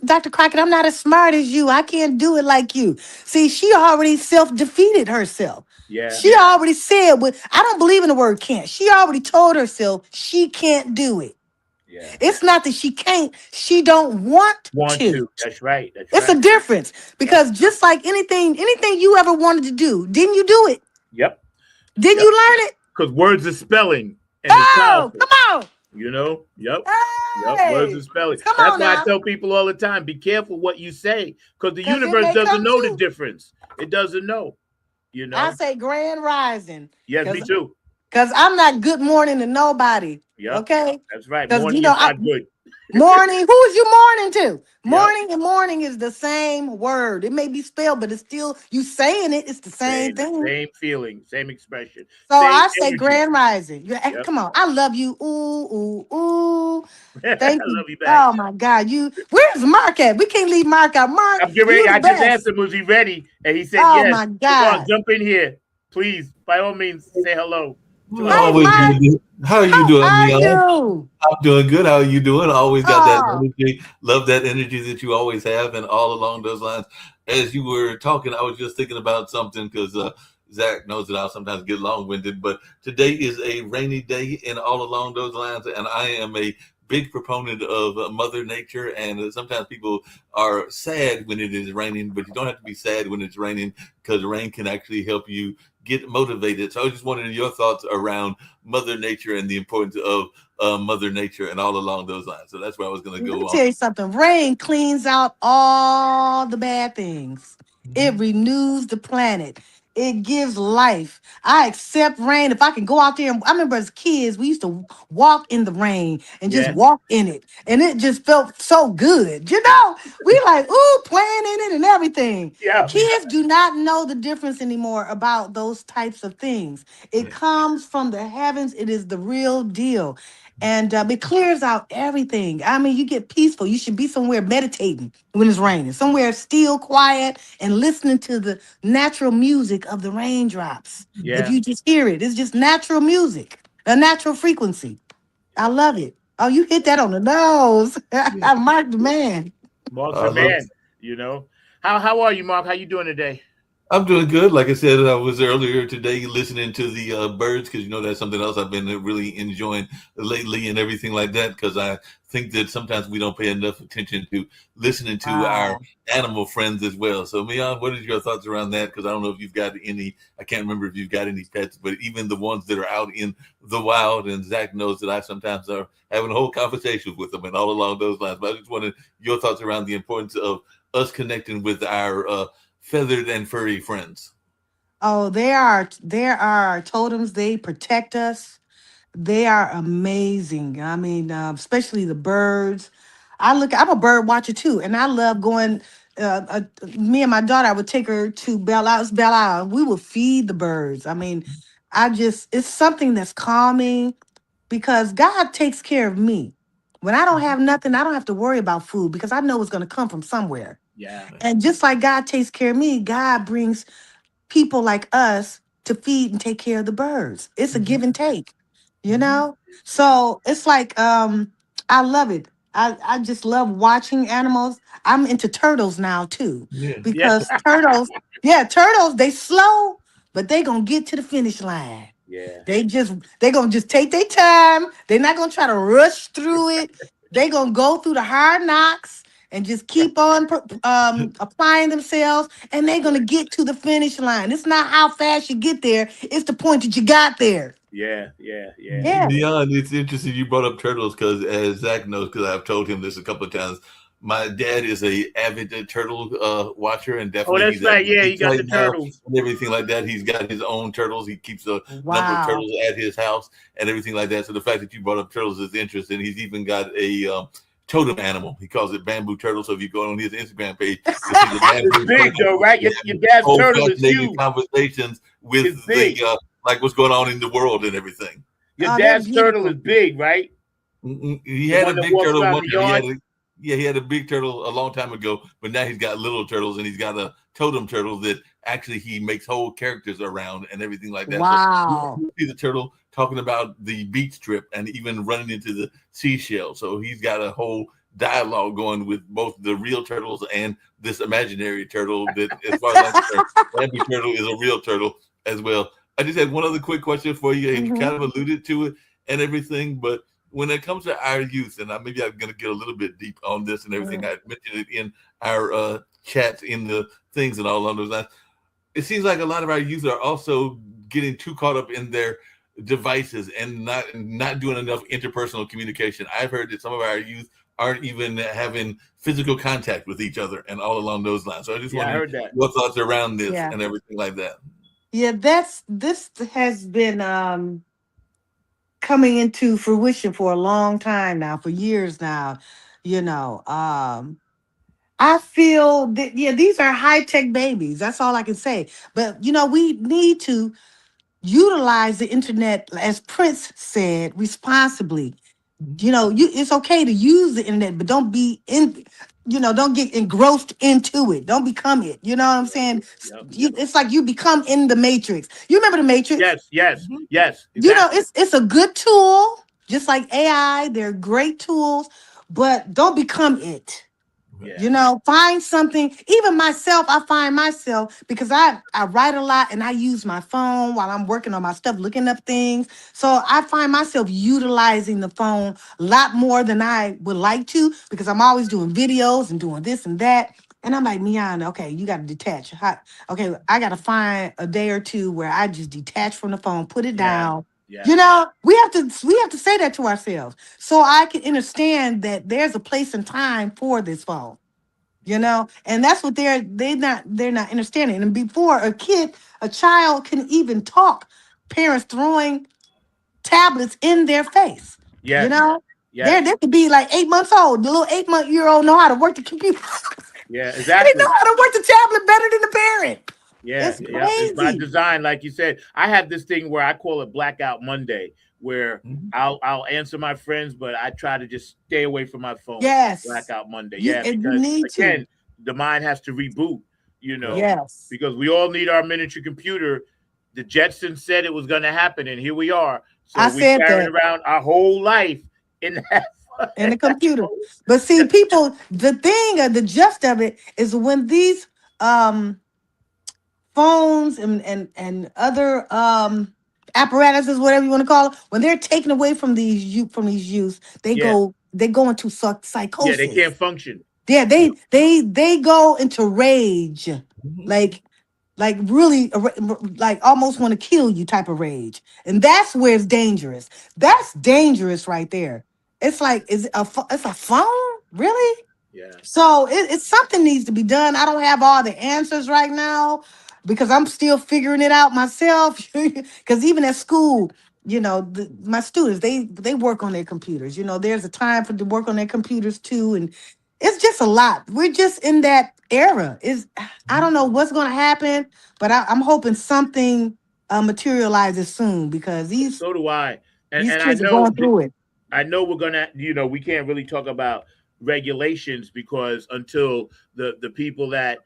Dr. Crockett, I'm not as smart as you. I can't do it like you. See, she already self-defeated herself. Yeah, She already said, I don't believe in the word can't. She already told herself she can't do it. yeah. It's not that she can't, she don't want Want to. to. That's right. That's It's right. a difference Yep. because just like anything you ever wanted to do, didn't you do it? Yep. Didn't Yep. you learn it? Because words are spelling, and it's Oh, powerful. come on. You know. Yep. Yep. Words Hey, are spelling. come That's on why I now. tell people all the time: be careful what you say, because the Because it universe may doesn't come know the true. difference. It doesn't know. You I know. say grand rising. Yes, me Because too. I'm not good morning to nobody. Yep. Okay? That's right. Because Morning is I not good. morning, who is you morning to? Yep. Morning and morning is the same word. It may be spelled, but it's still you saying it. It's the same Same, thing. same feeling, same expression, So same I say energy. grand rising. Yep. Come on. I love you. Ooh, ooh, ooh. I Thank you. love you back. Oh my God. Where's Mark at? We can't leave Mark out. Mark, I'm getting ready. you the I just asked best. him, was he ready? And he said, Oh yes. my So, Mark, God. jump in here. Please, by all means, say hello to Well, us. Hi, always Mark. good. How are you How doing, are Mian? you? I'm doing good. How are you doing? Always got that Oh, energy. Love that energy that you always have, and all along those lines. As you were talking, I was just thinking about something because Zach knows that I'll sometimes get long-winded. But today is a rainy day, and all along those lines, and I am a big proponent of Mother Nature. And sometimes people are sad when it is raining, but you don't have to be sad when it's raining because rain can actually help you get motivated. So I was just wondering your thoughts around Mother Nature and the importance of Mother Nature and all along those lines. So that's where I was going to let me go on. tell you something. Rain cleans out all the bad things. It Mhm. renews the planet. It gives life. I accept rain. If I can go out there, I remember as kids, we used to walk in the rain and just Yes. walk in it. And it just felt so good. We like, ooh, playing in it and everything. Yeah. Kids do not know the difference anymore about those types of things. It Yeah. comes from the heavens. It is the real deal. And it clears out everything. I mean, you get peaceful. You should be somewhere meditating when it's raining, somewhere still, quiet, and listening to the natural music of the raindrops. If Yeah. you just hear it, it's just natural music, a natural frequency. I love it. Oh, you hit that on the nose. Yeah. I marked the man. Mark's I the love man, you know. How are you, Mark? How you doing today? I'm doing good. Like I said, I was earlier today listening to the birds because you know that's something else I've been really enjoying lately and everything like that. Because I think that sometimes we don't pay enough attention to listening to our Wow. animal friends as well. So, Mian, what is your thoughts around that? Because I don't know if you've got any. I can't remember if you've got any pets, but even the ones that are out in the wild, and Zach knows that I sometimes are having whole conversations with them and all along those lines. But I just wanted your thoughts around the importance of us connecting with our feathered and furry friends. Oh, there are totems. They protect us. They are amazing. I mean, especially the birds. I'm a bird watcher too, and I love going. Me and my daughter, I would take her to Belle Isle. We would feed the birds. I mean, it's something that's calming because God takes care of me. When I don't have nothing, I don't have to worry about food because I know it's going to come from somewhere. Yeah. And just like God takes care of me, God brings people like us to feed and take care of the birds. It's a Mhm. give and take, you Mhm. know? So it's like I love it. I just love watching animals. I'm into turtles now too. Yeah. Yeah. Because turtles, they slow, but they gonna get to the finish line. Yeah. They gonna just take their time. They're not gonna try to rush through it. They gonna go through the hard knocks and just keep on applying themselves, and they're gonna get to the finish line. It's not how fast you get there; it's the point that you got there. Yeah. Yeah. Yeah. Yeah. Neon, it's interesting you brought up turtles because, as Zach knows, because I've told him this a couple of times, my dad is a avid turtle watcher, and Oh, definitely that's he's at right. the Yeah, you beach got right the now turtles. and everything like that. He's got his own turtles. He keeps a number of Wow. turtles at his house and everything like that. So the fact that you brought up turtles is interesting. He's even got a totem animal. He calls it bamboo turtle. So if you go on his Instagram page, you'll see the It's bamboo big turtle though, right? Your having dad's whole turtle is fascinating huge. conversations with It's the big. like what's going on in the world and everything. Your Oh, they're dad's turtle is beautiful. big, right? He The had a one that big walks turtle around one the time. yard. He had a big turtle a long time ago, but now he's got little turtles and he's got a totem turtle that actually he makes whole characters around and everything like that. So Wow. you see the turtle talking about the beach trip and even running into the seashell. So he's got a whole dialogue going with both the real turtles and this imaginary turtle that, as far as I'm concerned, Bambi turtle is a real turtle as well. I just had one other quick question for you, and you Hmm. kind of alluded to it and everything, but when it comes to our youth, and maybe I'm going to get a little bit deep on this and everything. I mentioned it in our chats, in the things and all along those lines. It seems like a lot of our youth are also getting too caught up in their devices and not doing enough interpersonal communication. I've heard that some of our youth aren't even having physical contact with each other and all along those lines. So I just Yeah, I wondering heard that. your thoughts around this Yeah. and everything like that. Yeah, this has been coming into fruition for a long time now, for years now, you know. I feel that, yeah, these are high tech babies. That's all I can say. But we need to utilize the internet, as Prince said, responsibly. It's okay to use the internet, but don't be in, don't get engrossed into it. Don't become it. You know what I'm saying? Yep. It's like you become in the Matrix. You remember the Matrix? Yes, yes, yes, exactly. It's a good tool, just like AI. They're great tools, but don't become it. Yeah. Find something. Even myself, I find myself, because I write a lot and I use my phone while I'm working on my stuff, looking up things. So I find myself utilizing the phone a lot more than I would like to, because I'm always doing videos and doing this and that. And I'm like, Mian, okay, you got to detach. Okay, I got to find a day or two where I just detach from the phone, put it Yeah. down. Yeah. We have to say that to ourselves, so I can understand that there's a place and time for this phone. And that's what they're not understanding. And before a child can even talk, parents throwing tablets in their face. You Yes. know, Yes. they could be like 8 months old. The little 8-month-year-old know how to work the computer. Yeah. They know Exactly. how to work the tablet better than the parent. Yeah. It's Yeah. It's by crazy. design, like you said. I have this thing where I call it Blackout Monday, where I'll answer my friends, but I try to just stay away from my phone. Yes, Blackout Monday. you Yeah, and you because need to. again, the mind has to reboot. Right. Yes, Because we all need our miniature computer. The Jetsons said it was going to happen, and here we are. So I we said carrying that. around our whole life in that. In the computer. But see, people, the thing of the gist of it is when these um phones and other apparatuses, whatever you want to call it, when they're taken away from these youth, Yeah, they go into yeah, they psychosis. can't function. Yeah, Yep. they go into rage, like really, like almost want to kill you type of rage, and that's where it's dangerous. That's dangerous right there. It's like, it's a phone, really? Yeah, So it's something needs to be done. I don't have all the answers right now, because I'm still figuring it out myself. Because even at school, my students, they work on their computers. There's a time for to work on their computers too, and it's just a lot. We're just in that era. I don't know what's going to happen, but I'm hoping something materializes soon, because these so do I. And these and I kids are know going through it. I know we're gonna, we can't really talk about regulations because until the people that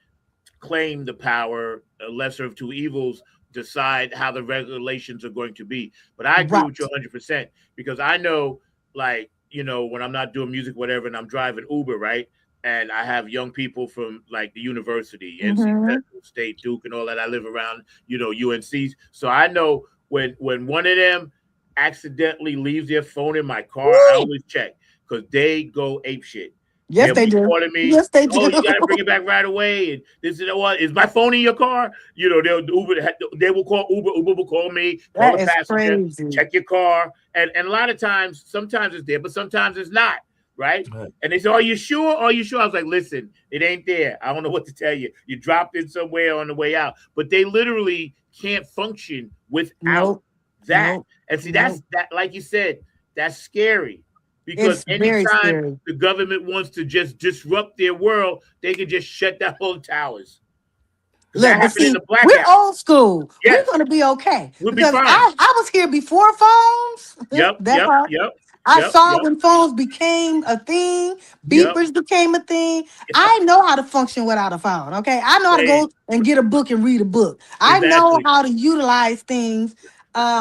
claim the power, lesser of two evils, decide how the regulations are going to be. But I agree with you Right. 100% because I know, like, when I'm not doing music, whatever, and I'm driving Uber, right? And I have young people from like the university, NC Hmm. Central, State, Duke, and all that. I live around, UNCs. So I know when one of them accidentally leaves their phone in my car, I always check because they go ape shit. Yes, They'll they be do. calling me. Yes, they Oh, do. you got to bring it back right away. And this is what is my phone in your car? They'll Uber. They will call Uber. Uber will call me. Call That the is passenger. crazy. Check your car. And a lot of times, sometimes it's there, but sometimes it's not. Right? Right. And they say, "Are you sure? Are you sure?" I was like, "Listen, it ain't there. I don't know what to tell you. You dropped it somewhere on the way out." But they literally can't function without Nope. that. Nope. And see, Nope. like you said, that's scary because It's very anytime scary. the government wants to just disrupt their world, they can just shut down all the towers. Because that Look, but happened in see, the we're blackout. old school. We're Yes, gonna be okay, we'll be because fine. I was here before phones. Yep, That yep, part. yep, I yep, saw yep, when phones became a thing, yep. beepers became a thing. I know how to function without a phone. Okay. I know how to Same. go and get a book and read a book. I know Exactly. how to utilize things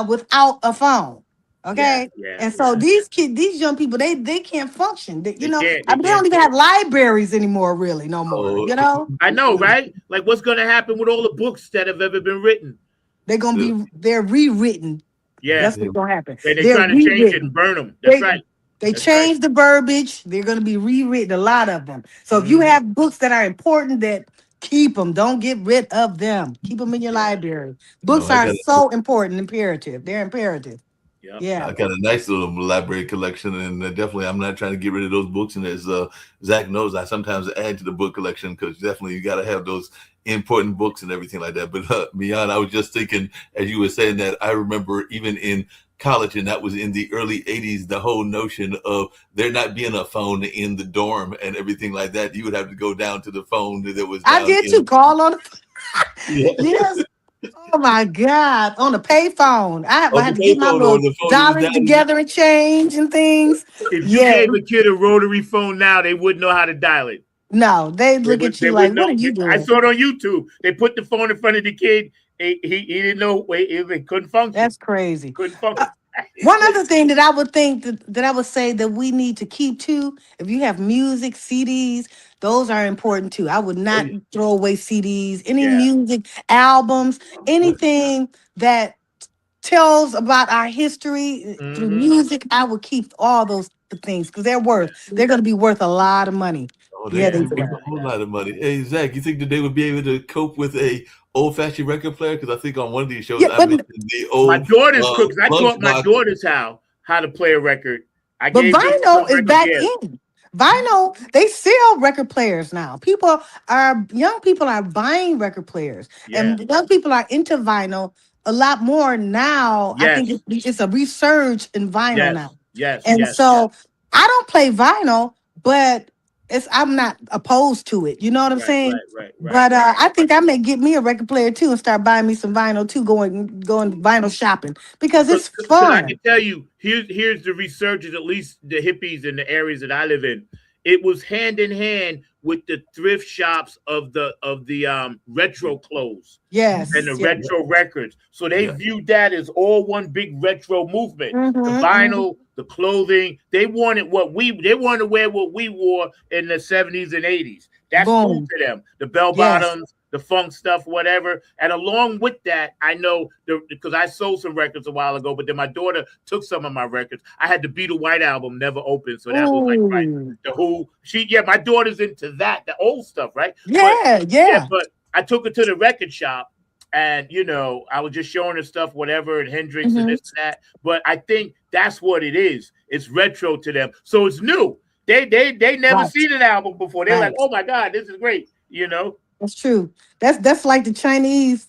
without a phone. Yeah, Okay. yeah, And so yeah. these young people, they can't function. They can't. I They mean, they can't don't even do it. have libraries anymore, really, no more. Oh, I know, right? Like, what's going to happen with all the books that have ever been written? yeah, They're rewritten. Yeah, That's what's gonna happen. and they're They're trying to change it rewritten. and burn them. That's They right. they That's right. changed the verbiage. They're gonna be rewritten, a lot of them. So if you Hmm. have books that are important, that keep them. Don't get rid of them. Keep them in your Yeah. library. no, Books I are got so important, imperative. They're imperative. Yep. Yeah. I got a nice little library collection, and definitely I'm not trying to get rid of those books. And as Zach knows, I sometimes add to the book collection because definitely you got to have those important books and everything like that. But Mian, I was just thinking as you were saying that, I remember even in college, and that was in the early 80s, the whole notion of there not being a phone in the dorm and everything like that. You would have to go down to the phone that was down I did in. too. Call on. Yeah. Yes. Oh my God. On the payphone. I On the had to get my payphone, little on the phone that was dollars down in. together and change and things. If you Yeah. gave a kid a rotary phone now, they wouldn't know how to dial it. No, they look at you like, wouldn't what know. are you I doing? saw it on YouTube. They put the phone in front of the kid. He didn't know. It couldn't function. That's crazy. Couldn't function. One other thing that I would think that I would say that we need to keep too, if you have music, CDs, those are important too. I would not throw away CDs, any music, albums, anything that tells about our history through music. I would keep all those things because they're going to be worth a lot of money. Oh, Yeah, they they worth a whole lot of money. Hey, Zach, you think that they would be able to cope with a old-fashioned record player? Because I think on one of these shows, I mentioned the old. My daughter's cooks. I taught my lunchbox. daughters how to play a record. But vinyl is back in. Vinyl, they sell record players now. Young people are buying record players, and young people are into vinyl a lot more now. I think it's a resurge in vinyl now. Yes, and so I don't play vinyl, but I'm not opposed to it. You know what I'm saying? Right. But I think I may get me a record player too and start buying me some vinyl too, going vinyl shopping because it's fun. I can tell you, here's the researchers, at least the hippies in the areas that I live in. It was hand in hand with the thrift shops of the retro clothes. Yes. And the retro records. So they viewed that as all one big retro movement. The vinyl, the clothing, they wanted to wear what we wore in the 70s and 80s. That's cool to them. The bell bottoms, the funk stuff, whatever. And along with that, I know because I sold some records a while ago, but then my daughter took some of my records. I had the Beat a White album, never opened. So that was like the Who. My daughter's into that, the old stuff, right? Yeah. But I took her to the record shop and, I was just showing her stuff, whatever, and Hendrix and this and that. But I think that's what it is. It's retro to them. So it's new. They never seen an album before. They're like, oh my God, this is great. That's true. That's like the Chinese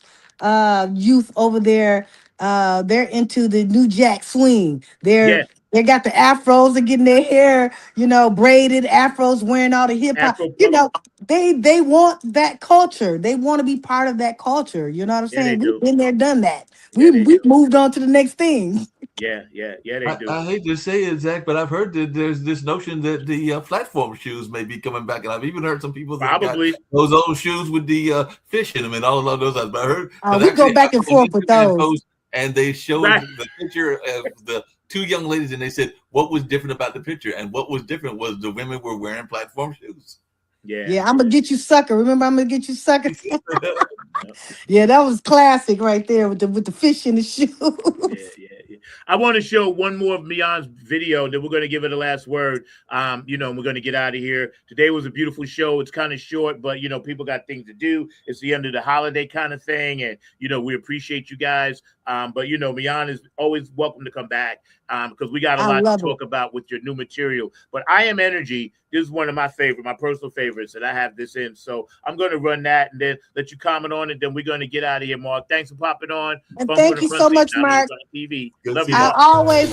youth over there. They're into the New Jack Swing. They got the afros and getting their hair, braided afros, wearing all the hip hop. They want that culture. They want to be part of that culture. You know what I'm saying? We've been there, done that. We moved on to the next thing. Yeah, they do. I hate to say it, Zach, but I've heard that there's this notion that the platform shoes may be coming back, and I've even heard some people that got those old shoes with the fish in them and all of those. But I heard we go back and forth with those. And they showed the picture of the two young ladies, and they said what was different about the picture, and what was different was the women were wearing platform shoes. Yeah, I'm gonna get you sucker. Remember, I'm gonna get you sucker. Yeah, that was classic right there with the fish in the shoe. Yeah. I want to show one more of MIYAN's video, then we're going to give it a last word. We're going to get out of here. Today was a beautiful show. It's kind of short, but people got things to do. It's the end of the holiday kind of thing, and we appreciate you guys. But MIYAN is always welcome to come back because we got a lot to talk about with your new material. But I Am Energy, this is one of my personal favorites, and I have this in. So I'm going to run that and then let you comment on it. Then we're going to get out of here, Mark. Thanks for popping on. And thank you so much, Mark. TV. Love you. I always.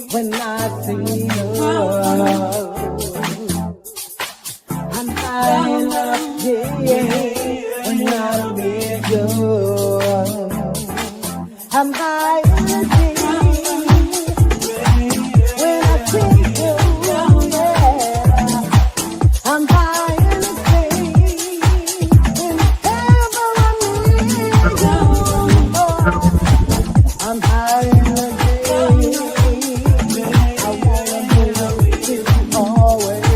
When I see you, I'm high enough, when I'm with you, I'm high enough, when I see you, I'm high enough, whenever I'm with you, I'm high enough. Always.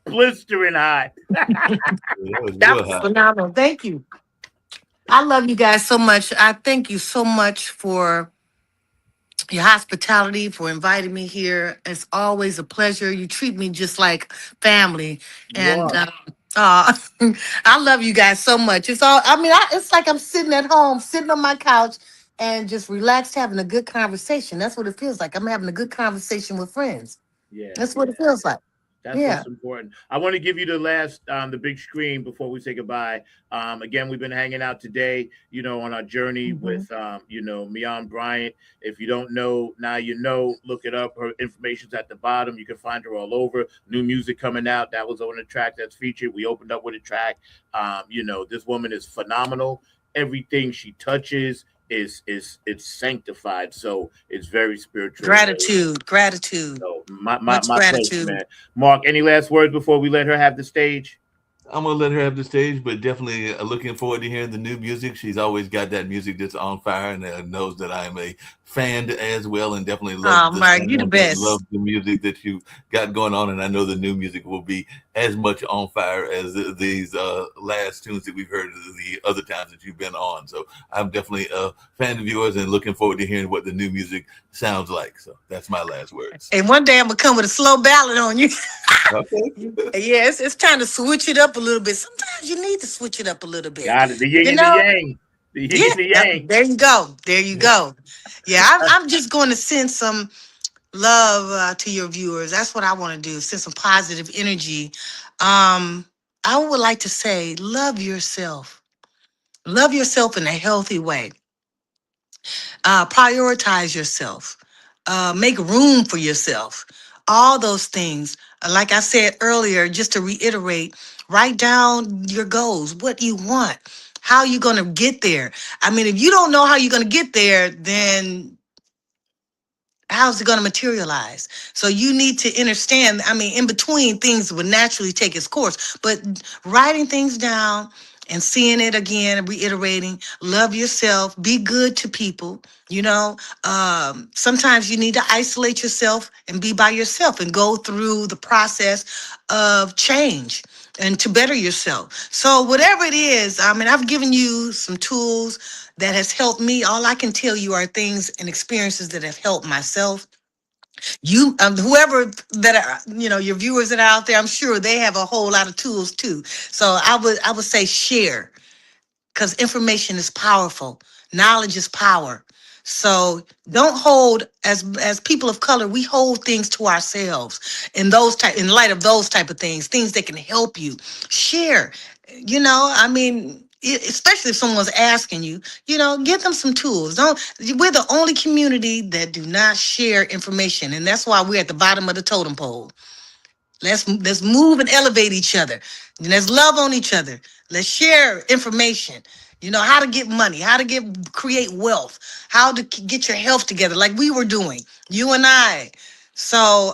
Blistering hot. That was phenomenal. Thank you. I love you guys so much. I thank you so much for your hospitality, for inviting me here. It's always a pleasure. You treat me just like family. And Wow. I love you guys so much. It's like I'm sitting at home, sitting on my couch and just relaxed, having a good conversation. That's what it feels like. I'm having a good conversation with friends. Yeah. That's what it feels like. That's Yeah. what's important. I want to give you the last, the big screen before we say goodbye. Again, we've been hanging out today, on our journey with, MIYAN Bryant. If you don't know, now you know. Look it up. Her information's at the bottom. You can find her all over. New music coming out. That was on the track that's featured. We opened up with a track. This woman is phenomenal. Everything she touches is it's sanctified. So it's very spiritual. Gratitude. So my Much pleasure, gratitude. man. Mark, any last words before we let her have the stage? I'm gonna let her have the stage, but definitely looking forward to hearing the new music. She's always got that music that's on fire, and knows that I'm a fan as well, and definitely love Oh, Mark, you the sound and best. love the music that you got going on. And I know the new music will be as much on fire as these last tunes that we've heard the other times that you've been on. So I'm definitely a fan of yours, and looking forward to hearing what the new music sounds like. So that's my last words. And one day I'm gonna come with a slow ballad on you. Okay. Yes, it's time to switch it up a little bit. Sometimes you need to switch it up a little bit. Got it. The yin You and the know? yang. The yin Yeah. and the yang. There you go. There you go. Yeah, I'm just going to send some love to your viewers. That's what I want to do. Send some positive energy. I would like to say, love yourself. Love yourself in a healthy way. Prioritize yourself, make room for yourself, all those things. Like I said earlier, just to reiterate, write down your goals, what you want, how you going to get there. I mean, if you don't know how you're going to get there, then how's it going to materialize? So you need to understand, I mean, in between things would naturally take its course, but writing things down and seeing it again and reiterating, love yourself, be good to people. Sometimes you need to isolate yourself and be by yourself and go through the process of change and to better yourself. So whatever it is, I mean, I've given you some tools that has helped me. All I can tell you are things and experiences that have helped myself. You, whoever that are, your viewers that are out there, I'm sure they have a whole lot of tools too. So I would say share, because information is powerful. Knowledge is power. So don't hold, as people of color, we hold things to ourselves in light of those type of things that can help you. Share. I mean, especially if someone's asking you, give them some tools. Don't We're the only community that do not share information, and that's why we're at the bottom of the totem pole. Let's move and elevate each other. And let's love on each other. Let's share information. How to get money, how to create wealth, how to get your health together, like we were doing, you and I. So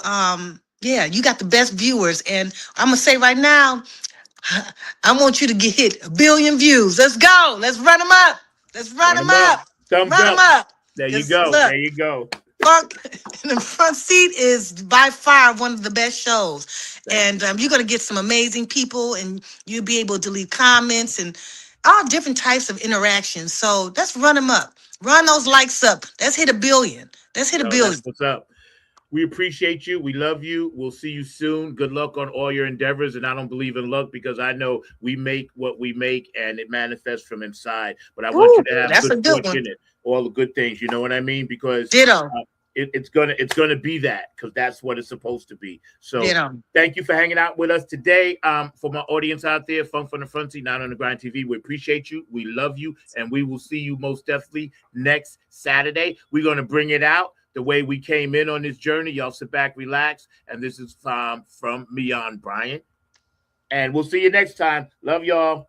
yeah, you got the best viewers, and I'm gonna say right now, I want you to hit 1 billion views. Let's go. Let's run them up. Let's run Run them them up. up. Thumbs Run them up. up. There you Because go. look, There you go. Funk in the front seat is by far one of the best shows. And you're going to get some amazing people, and you'll be able to leave comments and all different types of interactions. So let's run them up. Run those likes up. Let's hit 1 billion. Let's hit a Yo, that's billion. what's up. We appreciate you. We love you. We'll see you soon. Good luck on all your endeavors. And I don't believe in luck because I know we make what we make and it manifests from inside. But I want you Ooh, to have that's good a good one. fortune and all the good things. You know what I mean? Because Ditto. it's gonna be that because that's what it's supposed to be. So Ditto. thank you for hanging out with us today. For my audience out there, Funk from the Front Seat, Not on the Grind TV, we appreciate you. We love you, and we will see you most definitely next Saturday. We're gonna bring it out the way we came in on this journey. Y'all sit back, relax, and this is from MIYAN, Bryant, and we'll see you next time. Love y'all.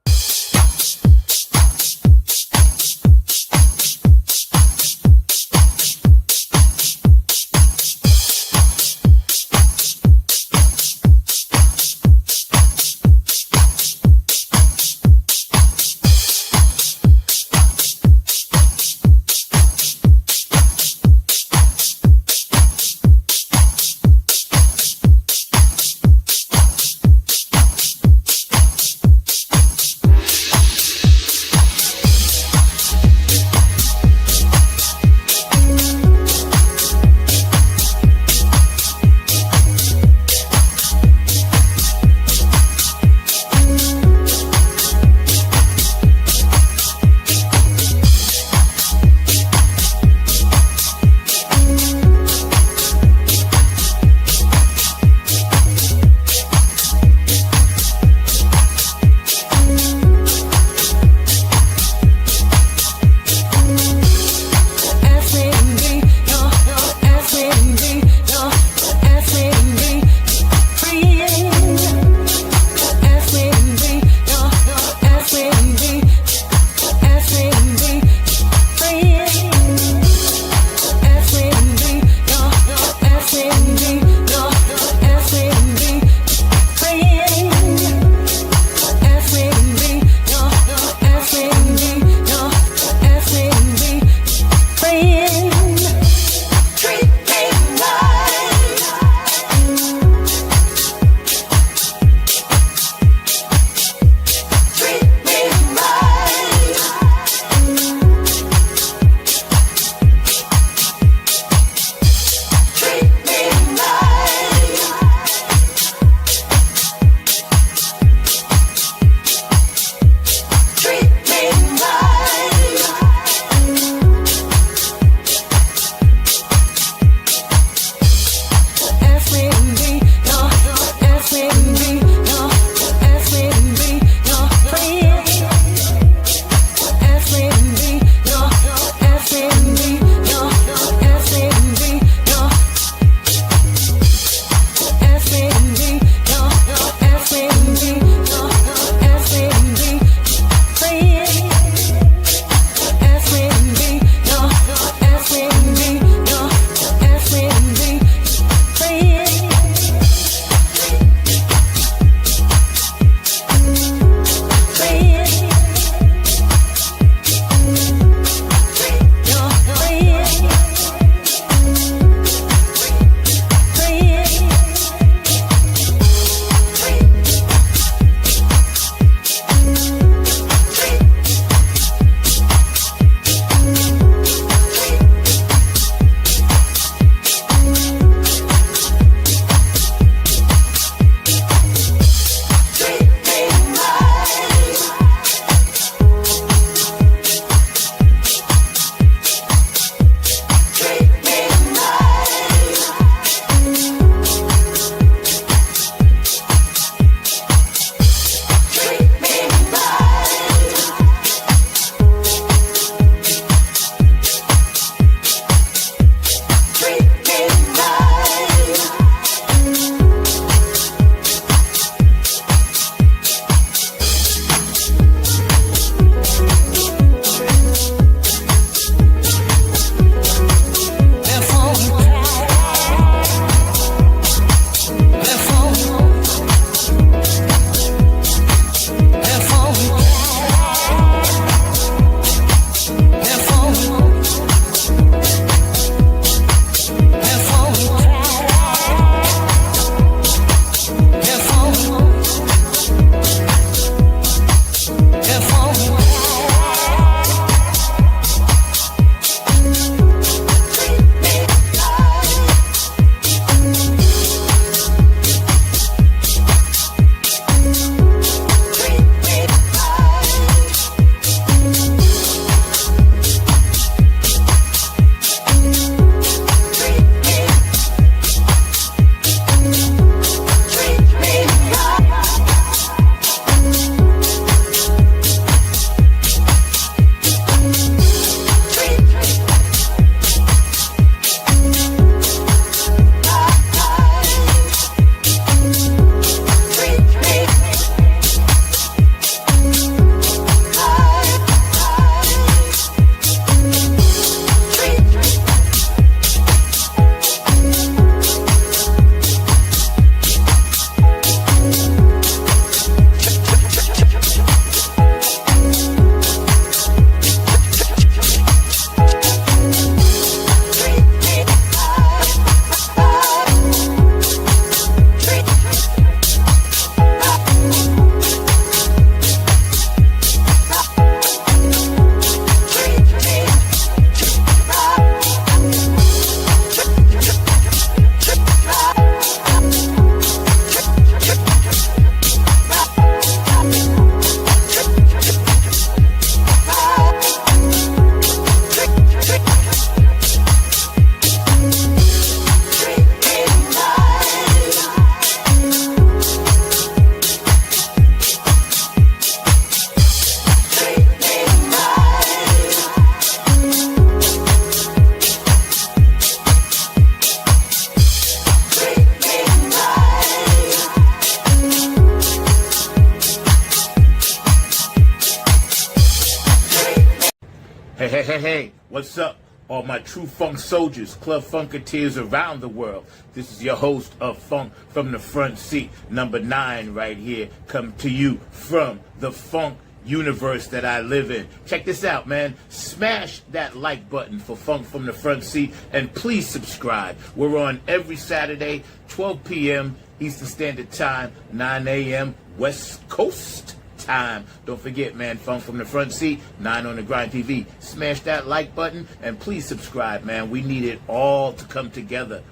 Hey, hey, hey, hey, what's up? All my true funk soldiers, club funketeers around the world. This is your host of Funk from the Front Seat, number 9 right here, come to you from the funk universe that I live in. Check this out, man. Smash that like button for Funk from the Front Seat, and please subscribe. We're on every Saturday, 12 p.m. Eastern Standard Time, 9 a.m. West Coast time. Don't forget, man, Funk from the Front Seat, 9 on the Grind TV. Smash that like button and please subscribe, man. We need it all to come together.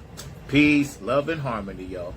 Peace, love, and harmony, y'all.